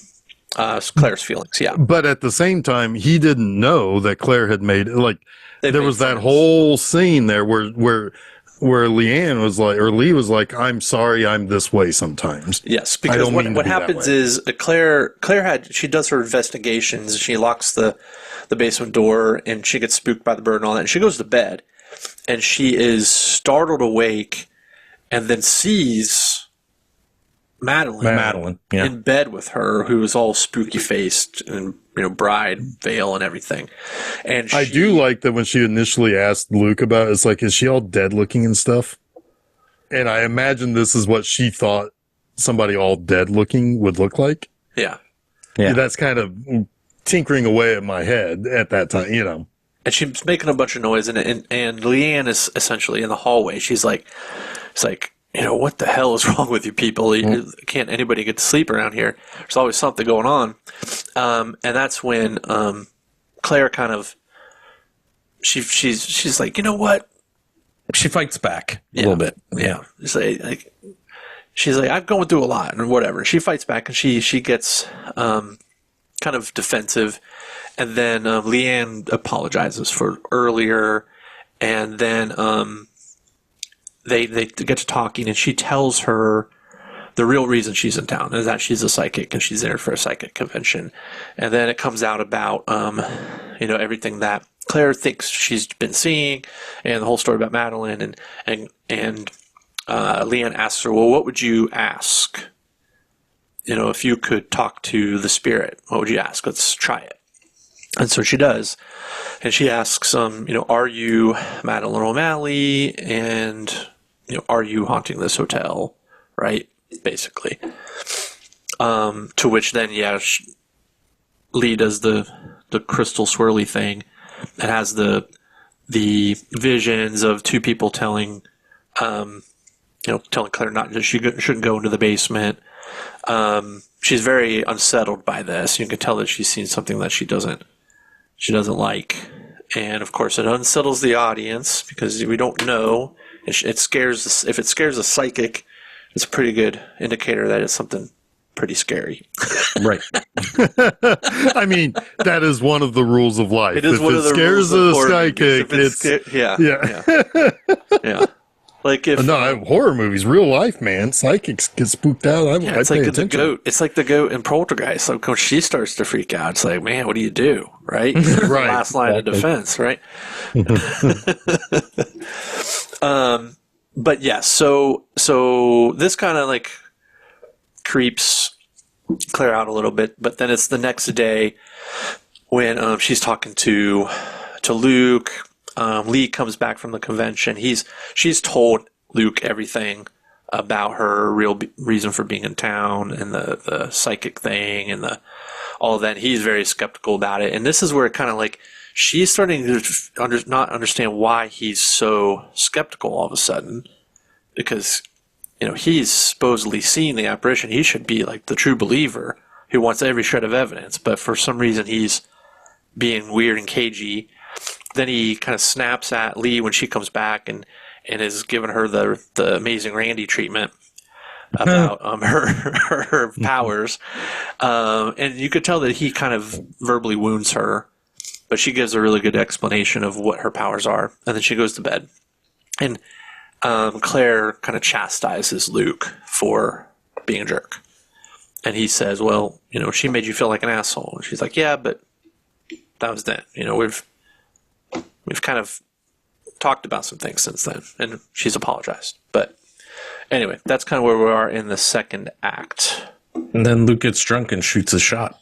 Claire's feelings. Yeah, but at the same time, he didn't know that Claire had made there was that whole scene there where Leanne was like, or Lee was like, "I'm sorry, I'm this way sometimes." Yes, because what happens is Claire she does her investigations. She locks the basement door, and she gets spooked by the bird and all that. And she goes to bed, and she is startled awake, and then sees Madeline in bed with her, who is all spooky faced and bride veil and everything. And I do like that when she initially asked Luke about it, it's like, is she all dead looking and stuff? And I imagine this is what she thought somebody all dead looking would look like. Yeah. That's kind of tinkering away at my head at that time, And she's making a bunch of noise, and Leanne is essentially in the hallway. She's like, it's like, what the hell is wrong with you people? Can't anybody get to sleep around here? There's always something going on. And that's when Claire kind of she's like, you know what? She fights back a little bit. Yeah. She's like, I'm going through a lot and whatever. She fights back, and she gets kind of defensive, and then Leanne apologizes for earlier, and then they get to talking, and she tells her the real reason she's in town is that she's a psychic and she's there for a psychic convention. And then it comes out about everything that Claire thinks she's been seeing, and the whole story about Madeline, and Leanne asks her, well, what would you ask? If you could talk to the spirit, what would you ask? Let's try it. And so she does. And she asks, are you Madeline O'Malley? And, are you haunting this hotel? Right? Basically. To which then, Lee does the crystal swirly thing and has the visions of two people telling Claire she shouldn't go into the basement. She's very unsettled by this. You can tell that she's seen something that she doesn't like, and of course it unsettles the audience because we don't know. It scares. If it scares a psychic, it's a pretty good indicator that it's something pretty scary. Right. I mean, that is one of the rules of life. It is one of the rules of psychic. Yeah. Like if horror movies, real life, man, psychics get spooked out. It's like the goat. It's like the goat in Poltergeist. Like when she starts to freak out, it's like, man, what do you do? Right? Right. Last line of defense, right? But yeah, so this kind of like creeps Claire out a little bit. But then it's the next day when she's talking to Luke. Lee comes back from the convention. She's told Luke everything about her real reason for being in town and the psychic thing and all of that. And he's very skeptical about it. And this is where it kind of like she's starting to not understand why he's so skeptical all of a sudden, because he's supposedly seen the apparition. He should be like the true believer who wants every shred of evidence, but for some reason he's being weird and cagey. Then he kind of snaps at Lee when she comes back and is giving her the amazing Randy treatment about her powers. And you could tell that he kind of verbally wounds her, but she gives a really good explanation of what her powers are. And then she goes to bed. And Claire kind of chastises Luke for being a jerk. And he says, well, she made you feel like an asshole. And she's like, yeah, but that was then. We've kind of talked about some things since then, and she's apologized. But anyway, that's kind of where we are in the second act. And then Luke gets drunk and shoots a shot.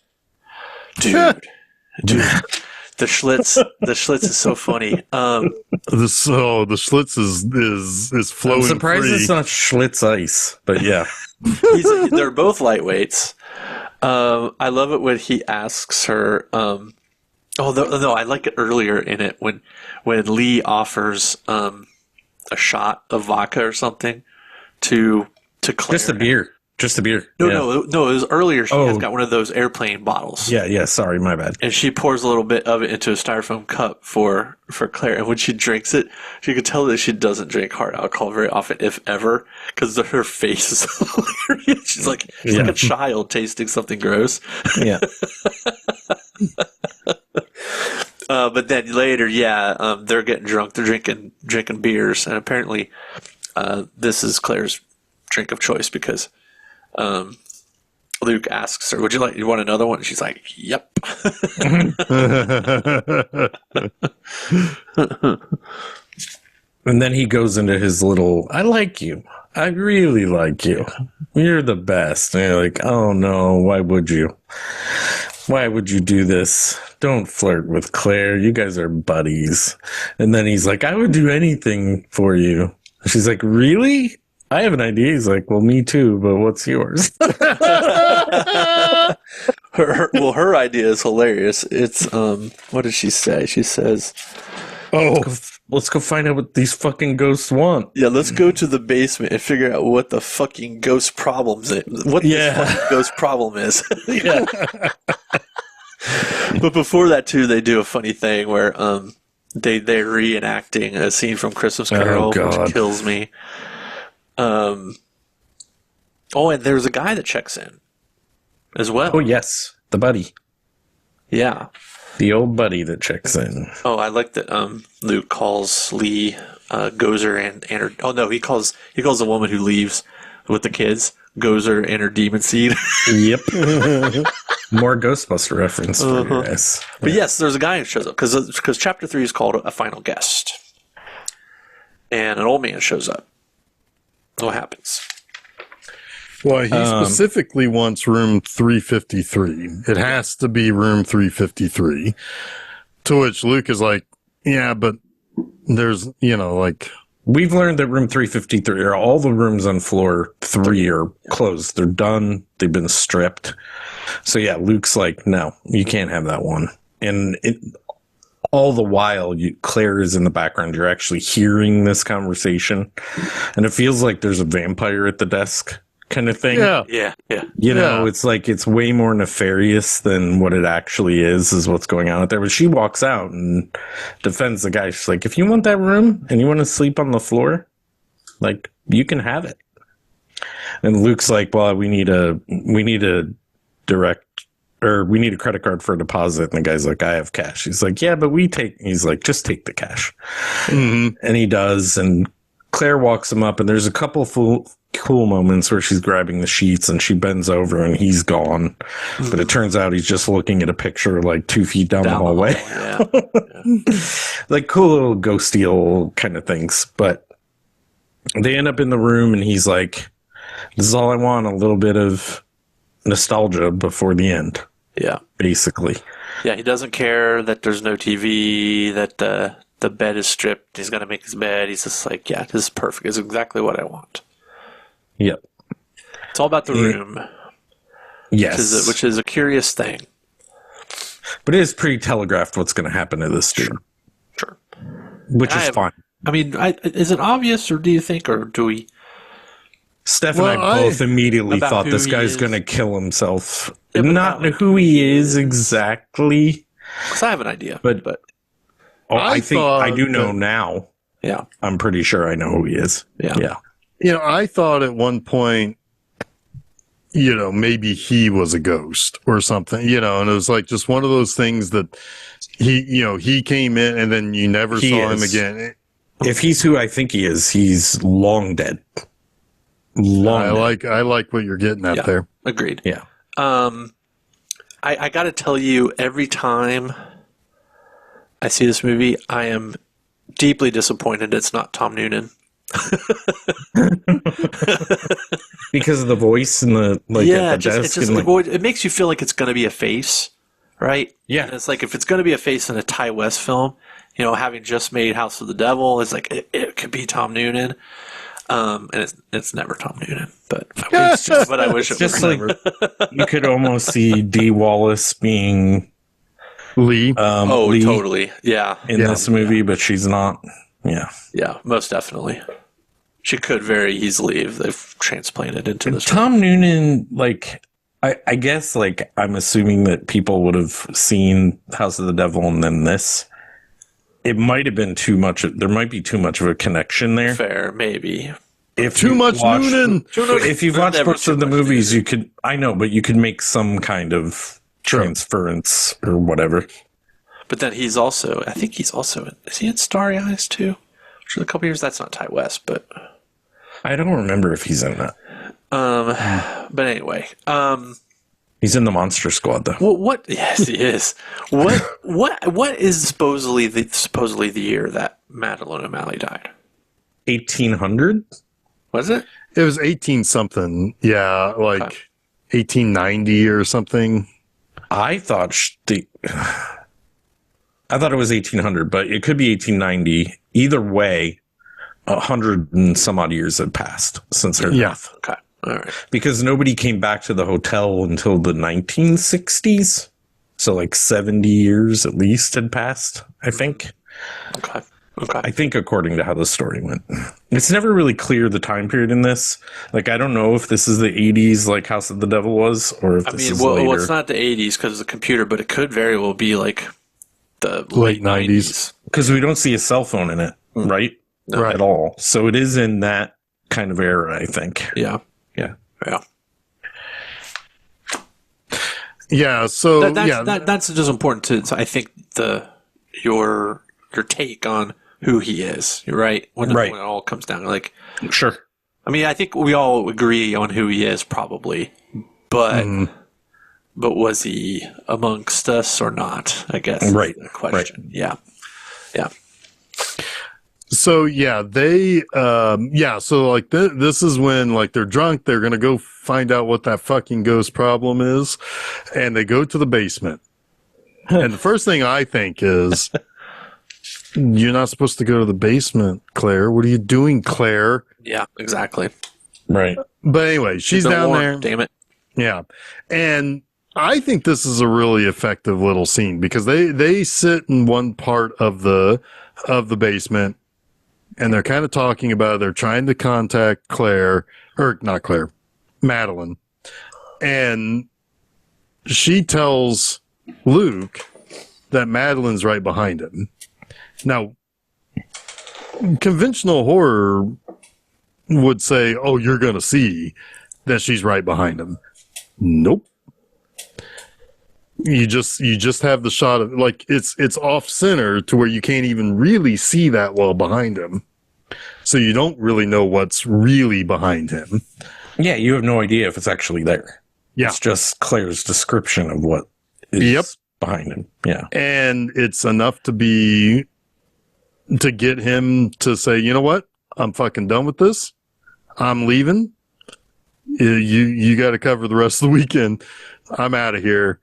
Dude, the Schlitz is so funny. The Schlitz is flowing. I'm surprised free. it's not Schlitz ice, but yeah. They're both lightweights. I love it when he asks her. No, I like it earlier in it when Lee offers a shot of vodka or something to Claire. Just a beer. Just a beer. No. It was earlier. She has got one of those airplane bottles. Yeah. Sorry, my bad. And she pours a little bit of it into a styrofoam cup for Claire. And when she drinks it, you can tell that she doesn't drink hard alcohol very often, if ever, because her face is hilarious. She's like a child tasting something gross. Yeah. But then later, they're getting drunk. They're drinking beers, and apparently, this is Claire's drink of choice because Luke asks her, you want another one? And she's like, yep. And then he goes into his little, I like you. I really like you. You're the best. And you're like, oh no, why would you? Why would you do this? Don't flirt with Claire. You guys are buddies. And then he's like, I would do anything for you. She's like, really? I have an idea. He's like, well, me too, but what's yours? Her idea is hilarious. It's, what did she say? She says, let's go find out what these fucking ghosts want. Yeah, let's go to the basement and figure out what the fucking ghost problems is. What this fucking ghost problem is. Yeah. But before that, too, they do a funny thing where they're reenacting a scene from Christmas Carol, which kills me. And there's a guy that checks in as well. Oh, yes. The buddy. Yeah. The old buddy that checks in. Oh, I like that Luke calls Lee Gozer and her... Oh, no, he calls the woman who leaves with the kids Gozer and her demon seed. Yep. More Ghostbuster reference for you guys. But yes, there's a guy who shows up because Chapter 3 is called A Final Guest. And an old man shows up. What happens? Well, he specifically wants room 353. It has to be room 353. To which Luke is like, yeah, but there's, We've learned that room 353, or all the rooms on floor 3 are closed. They're done. They've been stripped. So yeah, Luke's like, no, you can't have that one. And all the while, Claire is in the background. You're actually hearing this conversation. And it feels like there's a vampire at the desk kind of thing. Yeah. You know, it's like it's way more nefarious than what it actually is what's going on out there. But she walks out and defends the guy. She's like, if you want that room and you want to sleep on the floor, like, you can have it. And Luke's like, well, we need a credit card for a deposit. And the guy's like, I have cash. He's like, yeah, but he's like, just take the cash. Mm-hmm. And he does. And Claire walks him up, and there's a couple cool moments where she's grabbing the sheets and she bends over and he's gone. Mm-hmm. But it turns out he's just looking at a picture like 2 feet down the hallway. Yeah. Like cool little ghosty old kind of things. But they end up in the room and he's like, this is all I want, a little bit of nostalgia before the end. Yeah. Basically. Yeah, he doesn't care that there's no TV, that the bed is stripped. He's going to make his bed. He's just like, yeah, this is perfect. It's exactly what I want. Yep. It's all about the room. Yes. Which is a curious thing. But it is pretty telegraphed what's going to happen to this dude. Sure. Which is fine. I mean, is it obvious, or do you think, or do we... Steph and I both immediately thought this guy's going to kill himself. Yeah, not who he is exactly. Because I have an idea. But I think I do know now. Yeah. I'm pretty sure I know who he is. Yeah. I thought at one point, maybe he was a ghost or something, and it was like just one of those things that he came in and then you never saw him again. If he's who I think he is, he's long dead. I like what you're getting at there. Agreed. Yeah. I got to tell you, every time I see this movie, I am deeply disappointed it's not Tom Noonan. Because of the voice and the at the desk. It makes you feel like it's going to be a face, right? Yeah. And it's like if it's going to be a face in a Ty West film, having just made House of the Devil, it's like it could be Tom Noonan. And it's never Tom Noonan, but I wish it was. Like, you could almost see Dee Wallace being Lee. Lee totally. Yeah. In this movie, but she's not. Yeah. Yeah, most definitely. She could very easily if they've transplanted into this. Tom Noonan, like, I guess, like, I'm assuming that people would have seen House of the Devil and then this. It might have been too much. There might be too much of a connection there. Fair, maybe. If Too much Noonan. If you've watched Never most too of the much movies, you could. I know, but you could make some kind of transference or whatever. But then he's also, I think he's also in, is he in Starry Eyes too? Which is a couple years. That's not Ty West, but I don't remember if he's in that. but anyway, He's in the Monster Squad, though. what? Yes, he is. What is supposedly the year that Madeline O'Malley died? 1800? Was it? It was 18 something. Yeah, like 1890 or something. I thought it was 1800, but it could be 1890. Either way, 100 and some odd years had passed since her death. Okay. All right. Because nobody came back to the hotel until the 1960s. So like 70 years at least had passed, I think. Okay. I think according to how the story went. It's never really clear the time period in this. Like, I don't know if this is the 80s like House of the Devil was, or if this is later. Well, it's not the 80s because of the computer, but it could very well be like the Late 90s. Because we don't see a cell phone in it, right? No. At all. So it is in that kind of era, I think. Yeah. Yeah. Yeah. Yeah, so that's just important to. So I think your take on who he is. You're right. When it all comes down, like, Sure. I mean, I think we all agree on who he is, probably, but was he amongst us or not? I guess is the question. Right. Yeah. Yeah. So so like this is when like they're drunk, they're gonna go find out what that fucking ghost problem is, and they go to the basement. And the first thing I think is, you're not supposed to go to the basement, Claire. What are you doing, Claire? Yeah. Exactly. Right. But anyway, she's down there. Damn it. Yeah, and I think this is a really effective little scene because they sit in one part of the basement. And they're kind of talking about it. They're trying to contact Madeline. And she tells Luke that Madeline's right behind him. Now, conventional horror would say, oh, you're going to see that she's right behind him. Nope. You just have the shot of like it's off center to where you can't even really see that well behind him. So you don't really know what's really behind him. Yeah, you have no idea if it's actually there. Yeah. It's just Claire's description of what is behind him. Yeah. And it's enough to get him to say, you know what? I'm fucking done with this. I'm leaving. You got to cover the rest of the weekend. I'm out of here.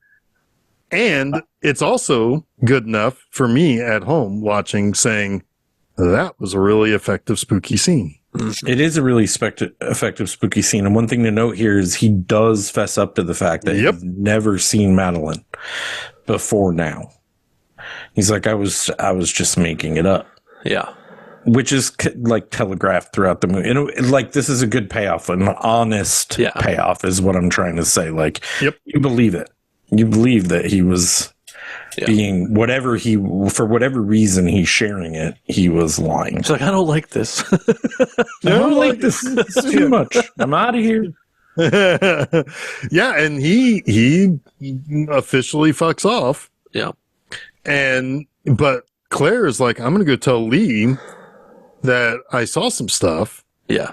And it's also good enough for me at home watching saying, that was a really effective spooky scene. It is a really effective spooky scene. And one thing to note here is he does fess up to the fact that he's never seen Madeline before now. He's like, I was just making it up. Yeah. Which is like telegraphed throughout the movie. And like, this is a good payoff, an honest payoff is what I'm trying to say. Like, you believe it. You believe that he was being for whatever reason he's sharing it, he was lying. He's like, I don't like this. I don't like this. It's too much. I'm out of here. Yeah, and he officially fucks off. Yeah. But Claire is like, I'm gonna go tell Lee that I saw some stuff. Yeah.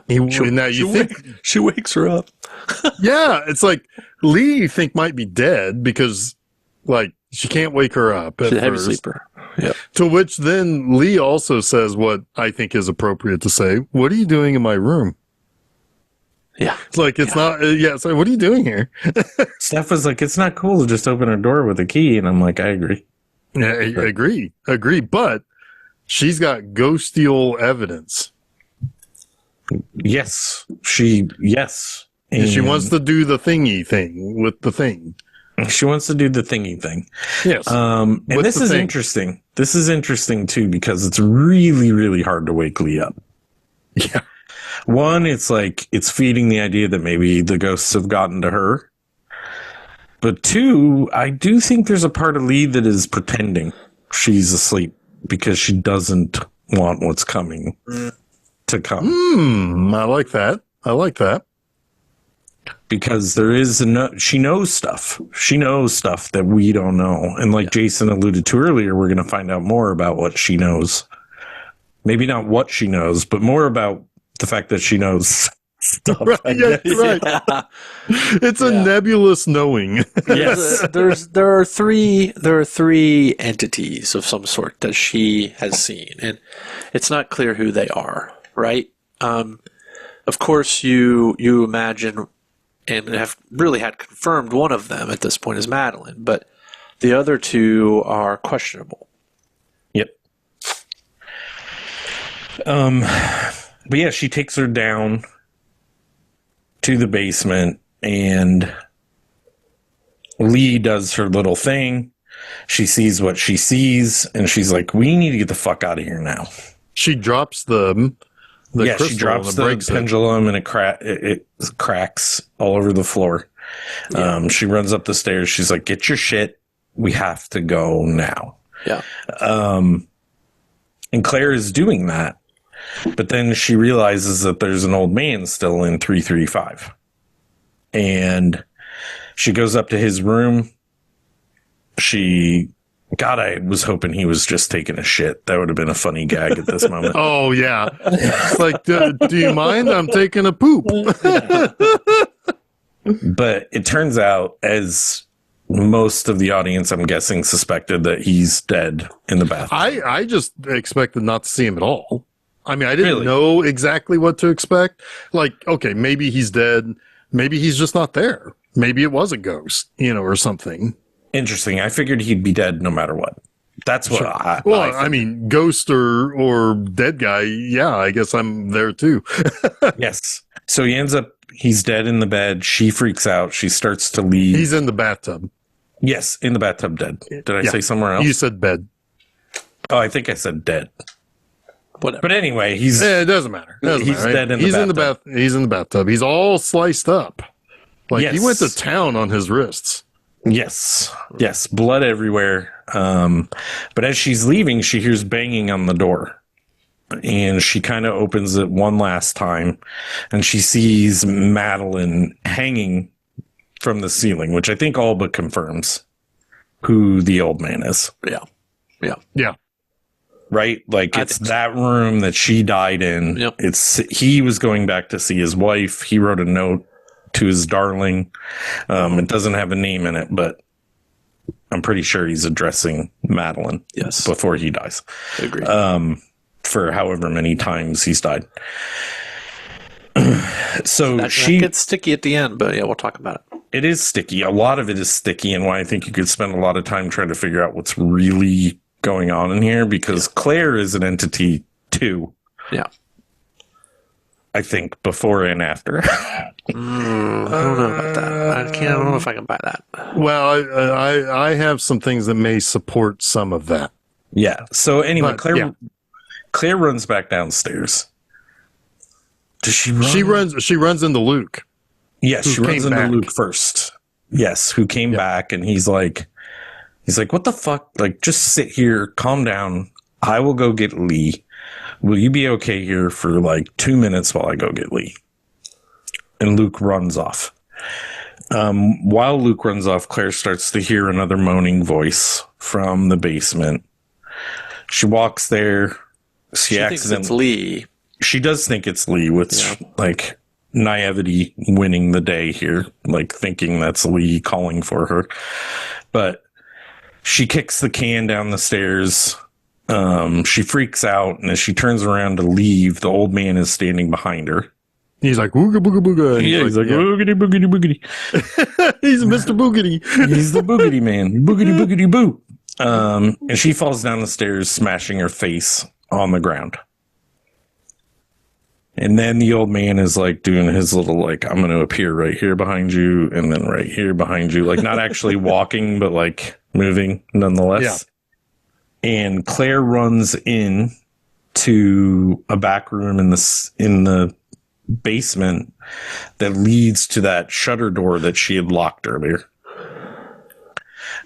She wakes her up. Yeah, it's like Lee you think might be dead because like she can't wake her up. She's a heavy sleeper. Yeah. To which then Lee also says what I think is appropriate to say. What are you doing in my room? Yeah. It's like, it's not, it's like, what are you doing here? Steph was like, it's not cool to just open a door with a key. And I'm like, I agree. Yeah, I agree. But she's got ghostial evidence. Yes. And she wants to do the thingy thing with the thing. She wants to do the thingy thing. Yes. And this is interesting. This is interesting too, because it's really, really hard to wake Lee up. Yeah. One, it's like it's feeding the idea that maybe the ghosts have gotten to her. But two, I do think there's a part of Lee that is pretending she's asleep because she doesn't want what's coming to come. I like that. I like that. Because she knows stuff. She knows stuff that we don't know. And like Jason alluded to earlier, we're going to find out more about what she knows. Maybe not what she knows, but more about the fact that she knows stuff. Right, yeah, right. Yeah. It's a nebulous knowing. Yes. There are three entities of some sort that she has seen, and it's not clear who they are, right? Of course, you imagine and have really had confirmed one of them at this point is Madeline, but the other two are questionable. Yep. But yeah, she takes her down to the basement, and Lee does her little thing. She sees what she sees, and she's like, "We need to get the fuck out of here now." She drops the crystal, she drops and the breaks pendulum, and it cracks all over the floor. Yeah. She runs up the stairs. She's like, "Get your shit. We have to go now." Yeah. And Claire is doing that. But then she realizes that there's an old man still in 335. And she goes up to his room. God, I was hoping he was just taking a shit. That would have been a funny gag at this moment. Oh, yeah. It's like, do you mind? I'm taking a poop. But it turns out, as most of the audience, I'm guessing, suspected, that he's dead in the bathroom. I just expected not to see him at all. I mean, I didn't Really? know exactly what to expect. Like, okay, maybe he's dead. Maybe he's just not there. Maybe it was a ghost, or something. Interesting. I figured he'd be dead no matter what. That's what I mean, ghost or dead guy. Yeah, I guess I'm there too. Yes. So he's dead in the bed. She freaks out. She starts to leave. He's in the bathtub. Yes, in the bathtub dead. Did I Yeah. say somewhere else? You said bed. Oh, I think I said dead. Whatever. But anyway, he's Yeah, it doesn't matter. He's dead in the he's bathtub. He's in the bathtub. He's all sliced up. Like he Yes. went to town on his wrists. yes, blood everywhere. But as she's leaving, she hears banging on the door. And she kind of opens it one last time, and she sees Madeline hanging from the ceiling, which I think all but confirms who the old man is. Yeah. Yeah. Yeah. Right? Like, I it's think so. that room that she died in. Yep. He was going back to see his wife. He wrote a note to his darling. It doesn't have a name in it, but I'm pretty sure he's addressing Madeline. Yes. Before he dies. Agreed. For however many times he's died. So that she gets sticky at the end, but yeah, we'll talk about it. it is sticky. A lot of it is sticky, and why I think you could spend a lot of time trying to figure out what's really going on in here, because Claire is an entity too. Yeah. I think before and after. I don't know about that. I don't know if I can buy that. Well, I have some things that may support some of that. Yeah. So anyway, But, Claire yeah. Claire runs back downstairs. Does she run? She runs into Luke. Yes, who she runs came into back. Luke first. Yes, who came back, and he's like, what the fuck? Like, just sit here, calm down. I will go get Lee. Will you be okay here for like 2 minutes while I go get Lee? And Luke runs off. While Luke runs off, Claire starts to hear another moaning voice from the basement. She walks there. She thinks it's Lee. She does think it's Lee, which like naivety winning the day here, like thinking that's Lee calling for her. But she kicks the can down the stairs. She freaks out, and as she turns around to leave, the old man is standing behind her. He's like, ooga booga booga. And He's like, boogity, boogity, boogity. He's Mr. Boogity. He's the boogity man. Boogity, boogity, boo. And she falls down the stairs, smashing her face on the ground. And then the old man is like doing his little, like, I'm going to appear right here behind you, and then right here behind you. Like, not actually walking, but like moving nonetheless. Yeah. And Claire runs in to a back room in the basement that leads to that shutter door that she had locked earlier.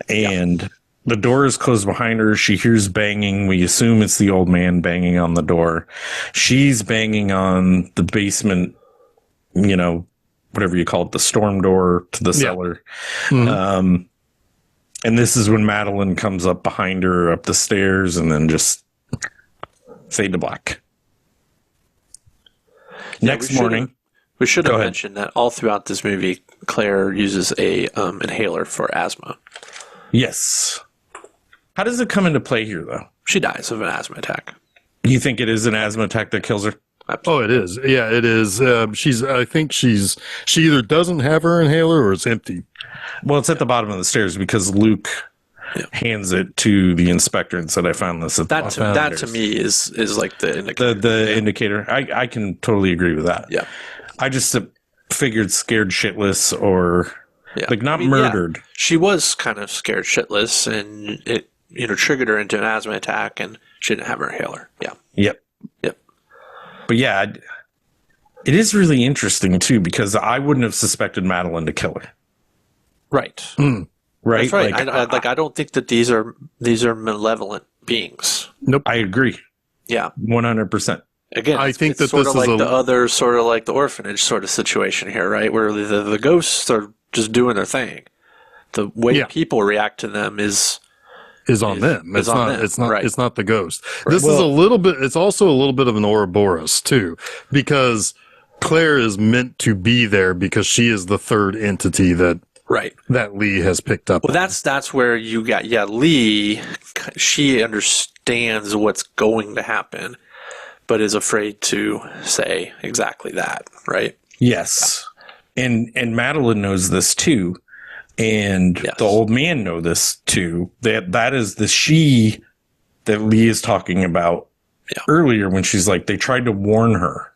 And the door is closed behind her. She hears banging. We assume it's the old man banging on the door. She's banging on the basement, whatever you call it, the storm door to the cellar. Mm-hmm. And this is when Madeline comes up behind her up the stairs and then just fade to black. Next morning. We should have mentioned that all throughout this movie, Claire uses a inhaler for asthma. Yes. How does it come into play here, though? She dies of an asthma attack. You think it is an asthma attack that kills her? Oh, it is. Yeah, it is. I think she either doesn't have her inhaler or it's empty. Well, it's at the bottom of the stairs because Luke hands it to the inspector and said, I found this at the bottom of the stairs. That to me is like the indicator. The indicator. I can totally agree with that. Yeah. I just figured scared shitless or not murdered. Yeah. She was kind of scared shitless and it triggered her into an asthma attack and she didn't have her inhaler. Yeah. Yep. But yeah, it is really interesting too because I wouldn't have suspected Madeline to kill her. Right. Right. That's right. I don't think that these are malevolent beings. Nope. I agree. Yeah. 100%. Again, I think that sort of like the other sort of like the orphanage sort of situation here, right? Where the ghosts are just doing their thing. The way people react to them is on them. It's not the ghost. This is a little bit. It's also a little bit of an Ouroboros too, because Claire is meant to be there because she is the third entity that Lee has picked up. Well, that's where you got Lee. She understands what's going to happen, but is afraid to say exactly that. Right? Yes, and Madeline knows this too. And the old man know this too. That is the she that Lee is talking about earlier when she's like, they tried to warn her.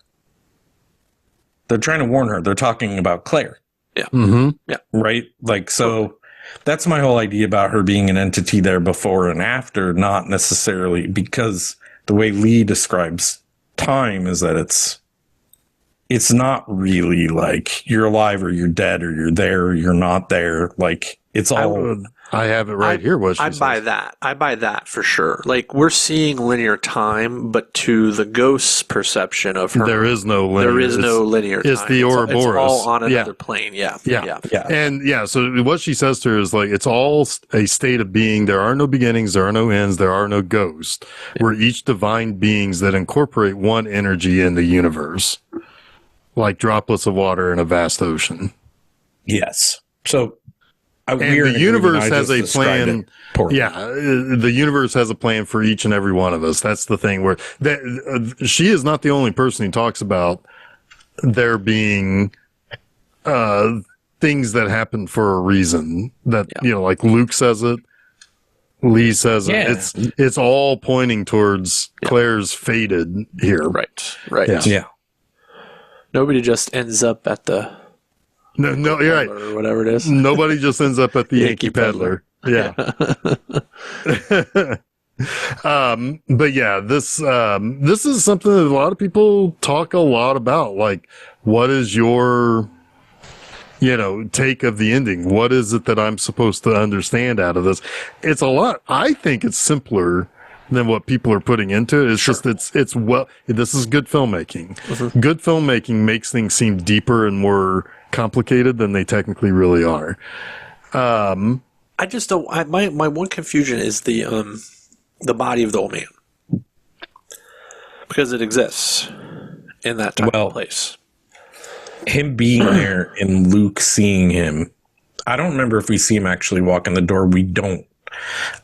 They're trying to warn her. They're talking about Claire. Yeah. Mm-hmm. Yeah. Right? Like, so that's my whole idea about her being an entity there before and after, not necessarily because the way Lee describes time is that it's not really like you're alive or you're dead or you're there or you're not there. Like it's all. I have it right here. What she says. Buy that. I buy that for sure. Like we're seeing linear time, but to the ghost's perception of her, there is no linear. There is no linear time. It's the Ouroboros. It's all on another plane. Yeah. And so what she says to her is like, it's all a state of being. There are no beginnings. There are no ends. There are no ghosts. We're each divine beings that incorporate one energy in the universe. Like droplets of water in a vast ocean. Yes. So, and the universe has a plan. Yeah, the universe has a plan for each and every one of us. That's the thing where she is not the only person who talks about there being things that happen for a reason. That like Luke says it, Lee says it. It's all pointing towards Claire's fated here. Right. Yeah. Nobody just ends up at the no, you're right, or whatever it is. Nobody just ends up at the Yankee Pedlar. Yeah. But yeah, this is something that a lot of people talk a lot about. Like, what is your take of the ending? What is it that I'm supposed to understand out of this? It's a lot. I think it's simpler than what people are putting into it. It's just, this is good filmmaking. Mm-hmm. Good filmmaking makes things seem deeper and more complicated than they technically really are. I just don't, my one confusion is the body of the old man. Because it exists in that time and place. Him being there and Luke seeing him. I don't remember if we see him actually walk in the door. We don't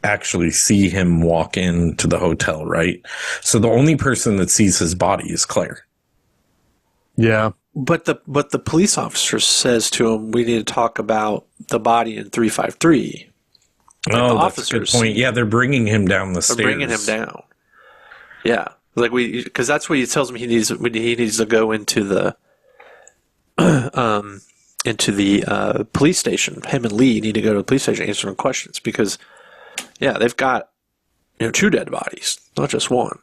actually see him walk into the hotel, right? So the only person that sees his body is Claire. Yeah. But the police officer says to him, we need to talk about the body in 353. That's a good point. Yeah, they're bringing him down the stairs. They're bringing him down. Yeah. Like because that's what he tells me he needs to go into the police station. Him and Lee need to go to the police station and answer some questions because, they've got 2 dead bodies, not just one.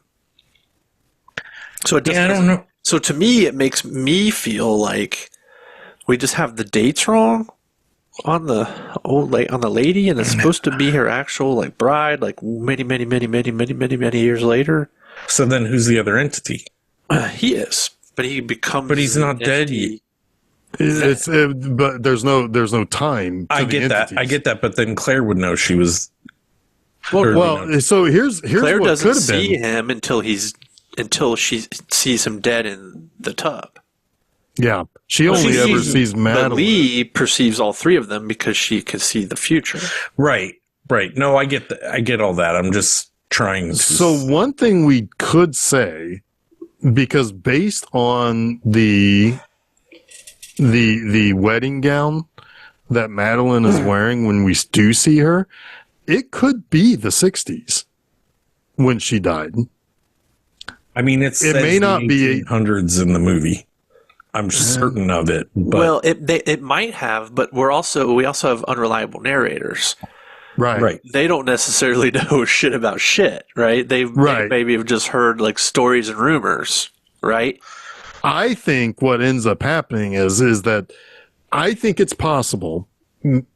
So it doesn't. Yeah, I don't know. So to me, it makes me feel like we just have the dates wrong on the on the lady, and it's supposed to be her actual like bride, like many years later. So then, who's the other entity? He is, but he becomes. But he's not dead entity. yet. But there's no time. I get that. I get that. But then Claire would know she was. Well, so here's Claire what doesn't could have see been. him until she sees him dead in the tub. Yeah, she only ever sees But Madeline. Lee perceives all three of them because she can see the future. Right. No, I get I get all that. I'm just trying to. So one thing we could say, because based on the wedding gown that Madeline is wearing when we do see her, it could be the 60s when she died. I mean, it may not be 1800s in the movie. I'm certain of it. But Well, it might have, but we also have unreliable narrators. Right. They don't necessarily know shit about shit, right? They maybe have just heard like stories and rumors, right? I think what ends up happening is that I think it's possible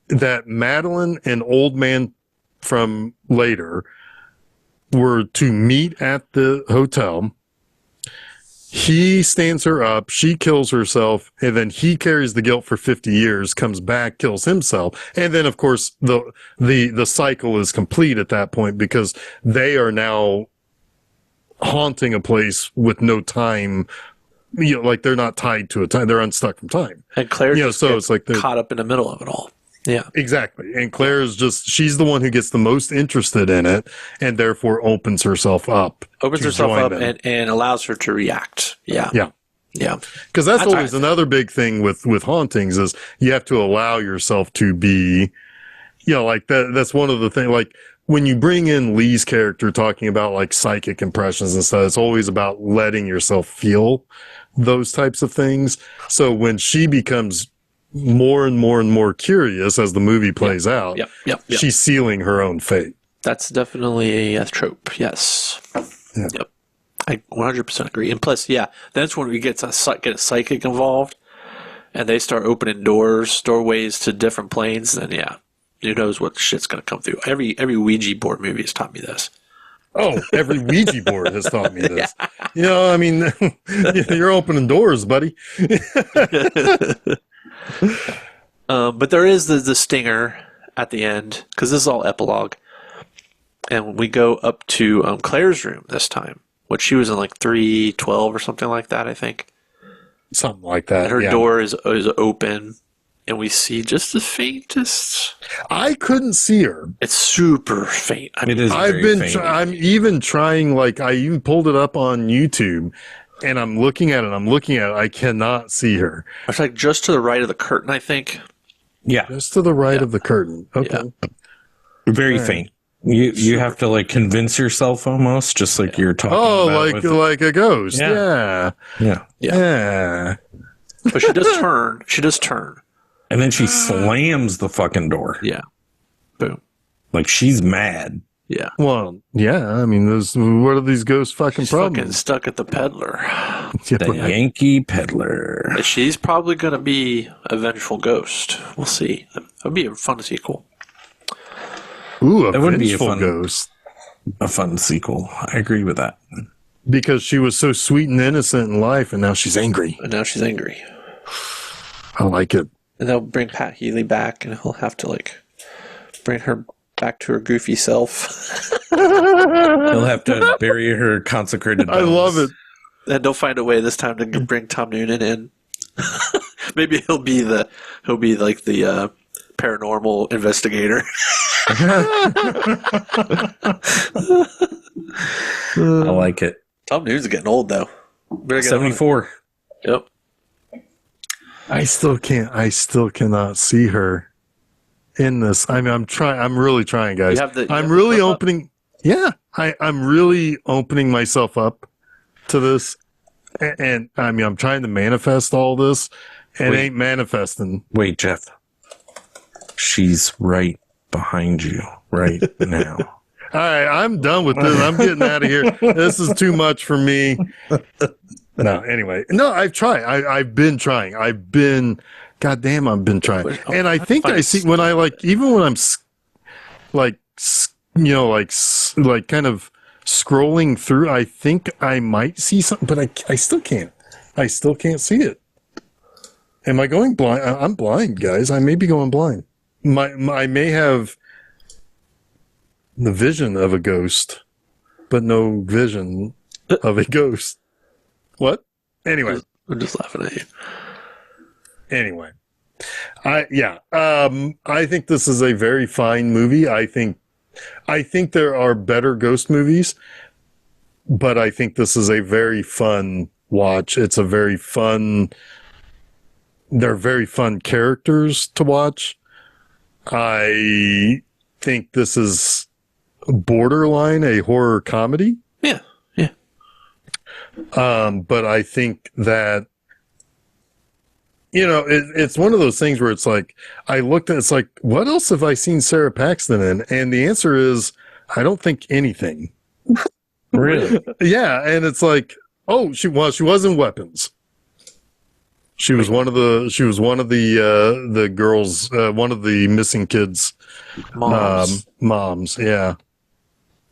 that Madeline and Old Man from later were to meet at the hotel. He stands her up, she kills herself, and then he carries the guilt for 50 years, comes back, kills himself. And then, of course, the cycle is complete at that point because they are now haunting a place with no time. You know, like they're not tied to a time. They're unstuck from time. And Claire so it's like caught up in the middle of it all. Yeah. Exactly. And Claire is she's the one who gets the most interested in it and therefore opens herself up. And allows her to react. Yeah. Yeah. Yeah. Because that's always another big thing with hauntings is you have to allow yourself to be, like that's one of the things, like when you bring in Lee's character talking about like psychic impressions and stuff, it's always about letting yourself feel those types of things. So when she becomes more and more curious as the movie plays out, she's sealing her own fate. That's definitely a trope. Yes. Yeah. Yep. I 100% agree. And plus, that's when we get a psychic involved and they start opening doorways to different planes. Then, who knows what shit's going to come through. Every Ouija board movie has taught me this. Oh, every Ouija board has taught me this. I mean, you're opening doors, buddy. But there is the stinger at the end because this is all epilogue, and we go up to Claire's room this time, which she was in like 312 or something like that, I think. Something like that. And her door is open, and we see just the faintest. I couldn't see her. It's super faint. I mean, it is. I'm even trying. Like I even pulled it up on YouTube. And I'm looking at it. I cannot see her. It's like just to the right of the curtain, I think. Yeah. Just to the right of the curtain. Okay. Yeah. Very faint. You have to like convince yourself almost, just like you're talking about. Oh, like a ghost. Yeah. But she does turn. And then she slams the fucking door. Yeah. Boom. Like she's mad. Yeah. Well, yeah. I mean, what are these ghosts fucking problems? Fucking stuck at the peddler. The Yankee Pedlar. She's probably going to be a vengeful ghost. We'll see. That would be a fun sequel. Ooh, a that would be a vengeful ghost. A fun sequel. I agree with that. Because she was so sweet and innocent in life, and now she's angry. I like it. And they'll bring Pat Healy back, and he'll have to like bring her back to her goofy self. He'll have to bury her consecrated bones. I love it. And they'll find a way this time to bring Tom Noonan in. Maybe he'll be like the paranormal investigator. I like it. Tom Noonan's getting old though. 74. Yep. I still cannot see her in this. I mean, I'm really trying, guys. I'm really opening. Yeah, I'm really opening myself up to this. And I mean, I'm trying to manifest all this and ain't manifesting. Wait, Jeff. She's right behind you right now. All right, I'm done with this. I'm getting out of here. This is too much for me. No, anyway. No, I've tried. I've been trying. Goddamn, I've been trying. And I think I see when I even when I'm kind of scrolling through, I think I might see something, but I still can't. I still can't see it. Am I going blind? I'm blind, guys. I may be going blind. I may have the vision of a ghost, but no vision of a ghost. What? Anyway. I'm just laughing at you. Anyway. I think this is a very fine movie. I think there are better ghost movies, but I think this is a very fun watch. It's a very fun, they're very fun characters to watch. I think this is borderline a horror comedy. Yeah. Yeah. But I think that, it's one of those things where it's like, it's like, what else have I seen Sarah Paxton in? And the answer is, I don't think anything. Really? Yeah. And it's like, oh, she was in Weapons. She was one of the girls, one of the missing kids. Moms. Yeah.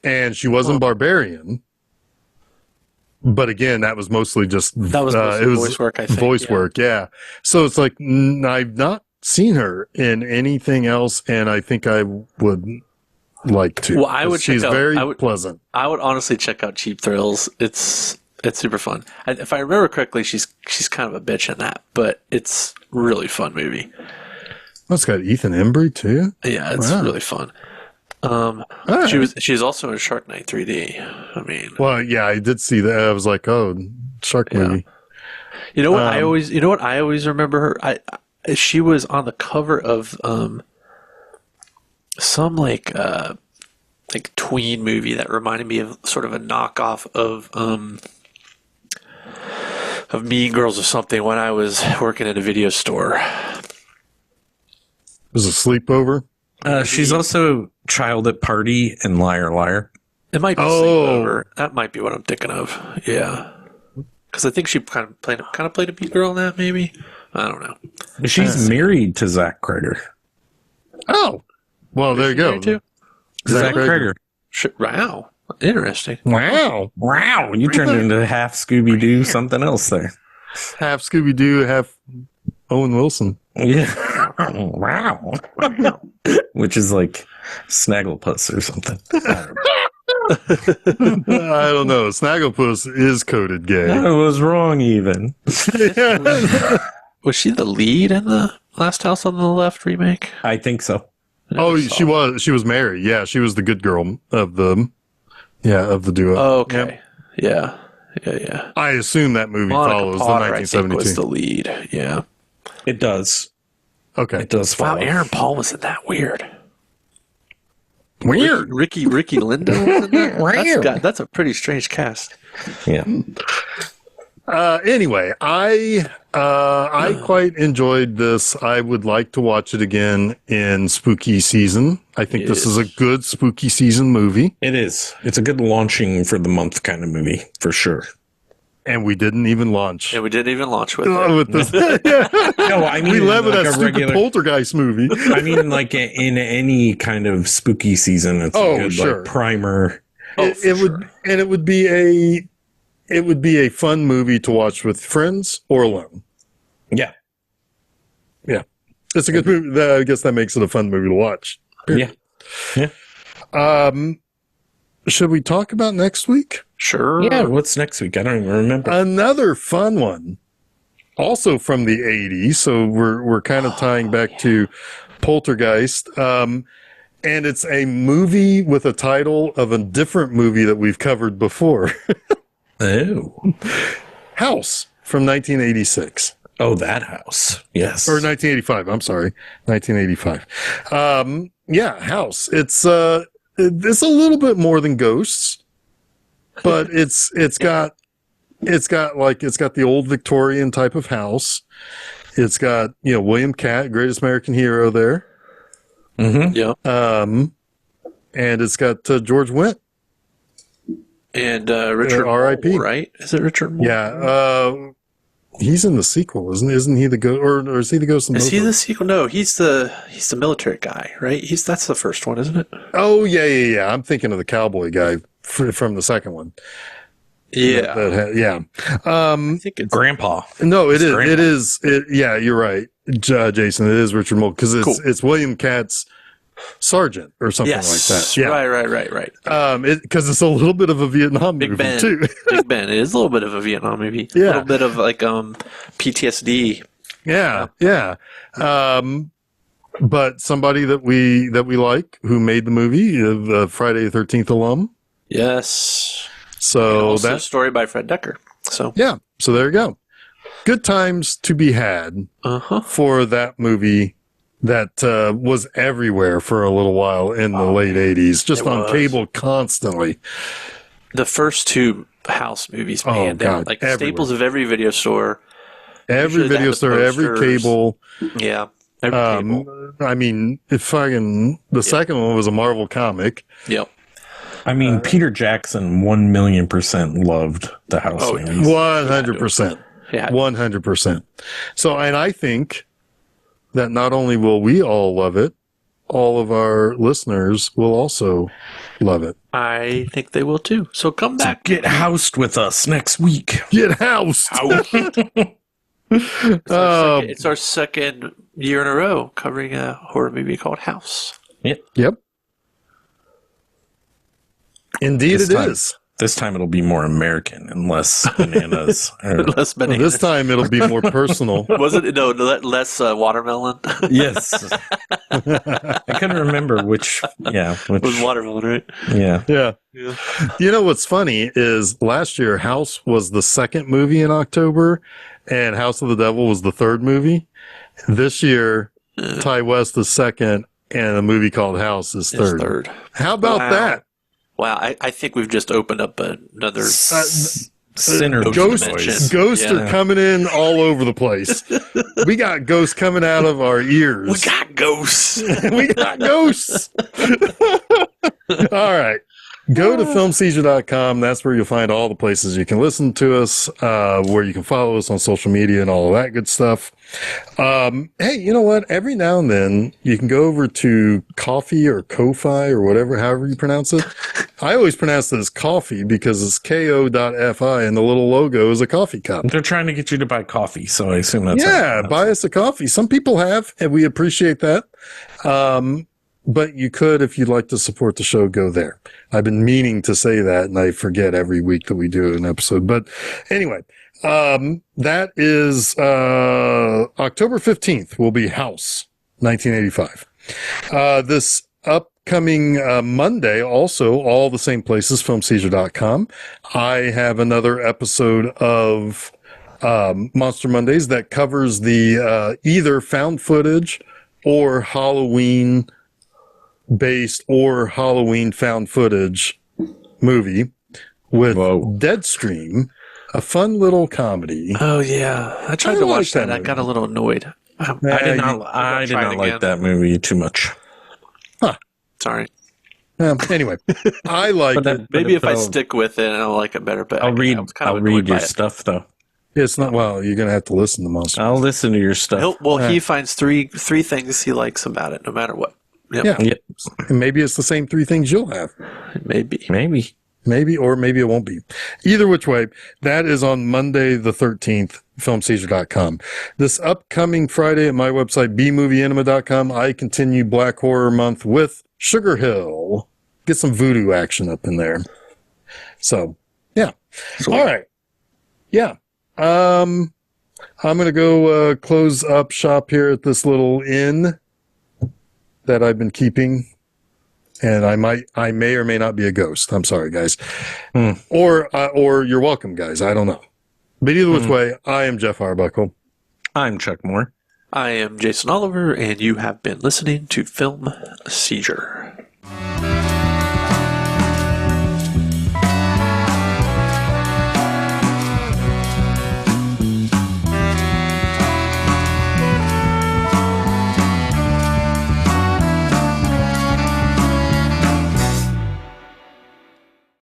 And she was in Barbarian. But again, that was mostly just voice work, I think. Voice work, yeah. So it's like I've not seen her in anything else, and I think I would like to. Well, I would. She's very pleasant. I would honestly check out Cheap Thrills. It's super fun. If I remember correctly, she's kind of a bitch in that, but it's really fun movie. Oh, it's got Ethan Embry too. Yeah, it's really fun. Right. She's also in Shark Night 3D. I mean, well, yeah, I did see that. I was like, oh, shark movie. You know what? I always remember her. She was on the cover of some like tween movie that reminded me of sort of a knockoff of Mean Girls or something when I was working at a video store. It was a sleepover. She's also Child at Party and Liar Liar. It might be Sleepover. That might be what I'm thinking of. Yeah, because I think she kind of played a mean girl in that. Maybe, I don't know. She's married to Zach Kreger. Oh, well, there you go. Zach Kreger. Wow, interesting. Wow. You turned into half Scooby Doo, something else there. Half Scooby Doo, half Owen Wilson. Yeah. Wow. Which is like Snagglepuss or something. I don't know. Snagglepuss is coded gay. I was wrong even. Was she the lead in the Last House on the Left remake? I think so. Oh, she was Mary. Yeah, she was the good girl of the duo. Oh, okay. Yep. Yeah. I assume that movie follows Potter, the 1972. I think was the lead. Yeah. It does. Okay. It does follow. Wow, Aaron Paul was in that. Weird. Ricky Lindo was in that? That's a pretty strange cast. Yeah. Anyway, I quite enjoyed this. I would like to watch it again in spooky season. I think this is a good spooky season movie. It is. It's a good launching for the month kind of movie, for sure. And we didn't even launch. With this. No, I mean, we love it like as a stupid poltergeist movie. I mean, like in any kind of spooky season, it's a good like primer. It would be a fun movie to watch with friends or alone. Yeah. It's a good movie. I guess that makes it a fun movie to watch. Yeah. Should we talk about next week? Sure. Yeah, what's next week? I don't even remember. Another fun one. Also from the 80s, so we're kind of tying back to Poltergeist. And it's a movie with a title of a different movie that we've covered before. Oh. House from 1986. Oh, that house. Yes. Or 1985. I'm sorry. 1985. House. It's a little bit more than ghosts, but it's got the old Victorian type of house. It's got, William Catt, Greatest American Hero there. Mm-hmm. Yeah. and it's got George Wendt. And Richard R.I.P. Mole, right? Is it Richard Mole? Yeah. He's in the sequel, isn't he the ghost, or is he the ghost in Is both he of the them? sequel? No, he's the military guy, right? That's the first one, isn't it? Oh, yeah. I'm thinking of the cowboy guy from the second one. Yeah. I think it's Grandpa. No, it is. Grandpa. It is. Yeah, you're right, Jason. It is Richard Mole because it's William Katz Sergeant or something like that. Yeah, Right. because it's a little bit of a Vietnam Big movie Ben. too. Big Ben. It is a little bit of a Vietnam movie. Yeah. A little bit of like PTSD. Yeah. But somebody that we like who made the movie, the Friday the 13th alum. Yes. So Also a that story by Fred Decker. So So there you go. Good times to be had for that movie that was everywhere for a little while in the late 80s, just on cable constantly. The first two House movies, man, they were like staples of every video store. Every Usually they video have the store, every posters. cable. Yeah. Every cable. I mean, the second one was a Marvel comic. Yep. I mean, Peter Jackson 1,000,000% loved the House movies. 100%. Yeah. 100%. So, and I think that not only will we all love it, all of our listeners will also love it. I think they will too. So come back. Get housed with us next week. Get housed. It's our second year in a row covering a horror movie called House. Yep. Indeed, it is. This time it'll be more American and less bananas. Less bananas. This time it'll be more personal. Was it? No, less watermelon. Yes. I couldn't remember which. It was watermelon, right? Yeah. Yeah. You know what's funny is last year House was the second movie in October and House of the Devil was the third movie. This year, Ty West is second and a movie called House is third. How about that? Wow, I think we've just opened up another Sinner Ghosts Yeah. are coming in all over the place. We got ghosts coming out of our ears. We got ghosts. We got ghosts. All right. Go to filmseizure.com. That's where you'll find all the places you can listen to us, where you can follow us on social media and all of that good stuff. Hey, you know what? Every now and then you can go over to Ko-fi or Ko-fi or whatever, however you pronounce it. I always pronounce it as coffee because it's ko.fi and the little logo is a coffee cup. They're trying to get you to buy coffee, so I assume that's Buy us a coffee. Some people have, and we appreciate that. But you could, if you'd like to support the show, go there. I've been meaning to say that, and I forget every week that we do an episode. But anyway, that is October 15th will be House 1985. This upcoming Monday, also all the same places, filmseizure.com. I have another episode of Monster Mondays that covers the either found footage or Halloween based or Halloween found footage movie with Deadstream, a fun little comedy. Oh yeah, I tried to watch that. I got a little annoyed. I did not like that movie too much. Sorry. Anyway, I like it. Maybe if I stick with it, I'll like it better. But I'll read your stuff though. It's not. Well, you're gonna have to listen to Monster. I'll listen to your stuff. He finds three things he likes about it, no matter what. Yep. Yeah. And maybe it's the same three things you'll have. Maybe, or maybe it won't be. Either which way, that is on Monday the 13th, filmseizure.com. This upcoming Friday at my website, bmovieenema.com, I continue Black Horror Month with Sugar Hill. Get some voodoo action up in there. So, yeah. All right. Yeah. I'm going to go close up shop here at this little inn that I've been keeping, and I may or may not be a ghost. I'm sorry, guys. Or you're welcome, guys. I don't know. But either which way, I am Jeff Arbuckle. I'm Chuck Moore. I am Jason Oliver, and you have been listening to Film Seizure.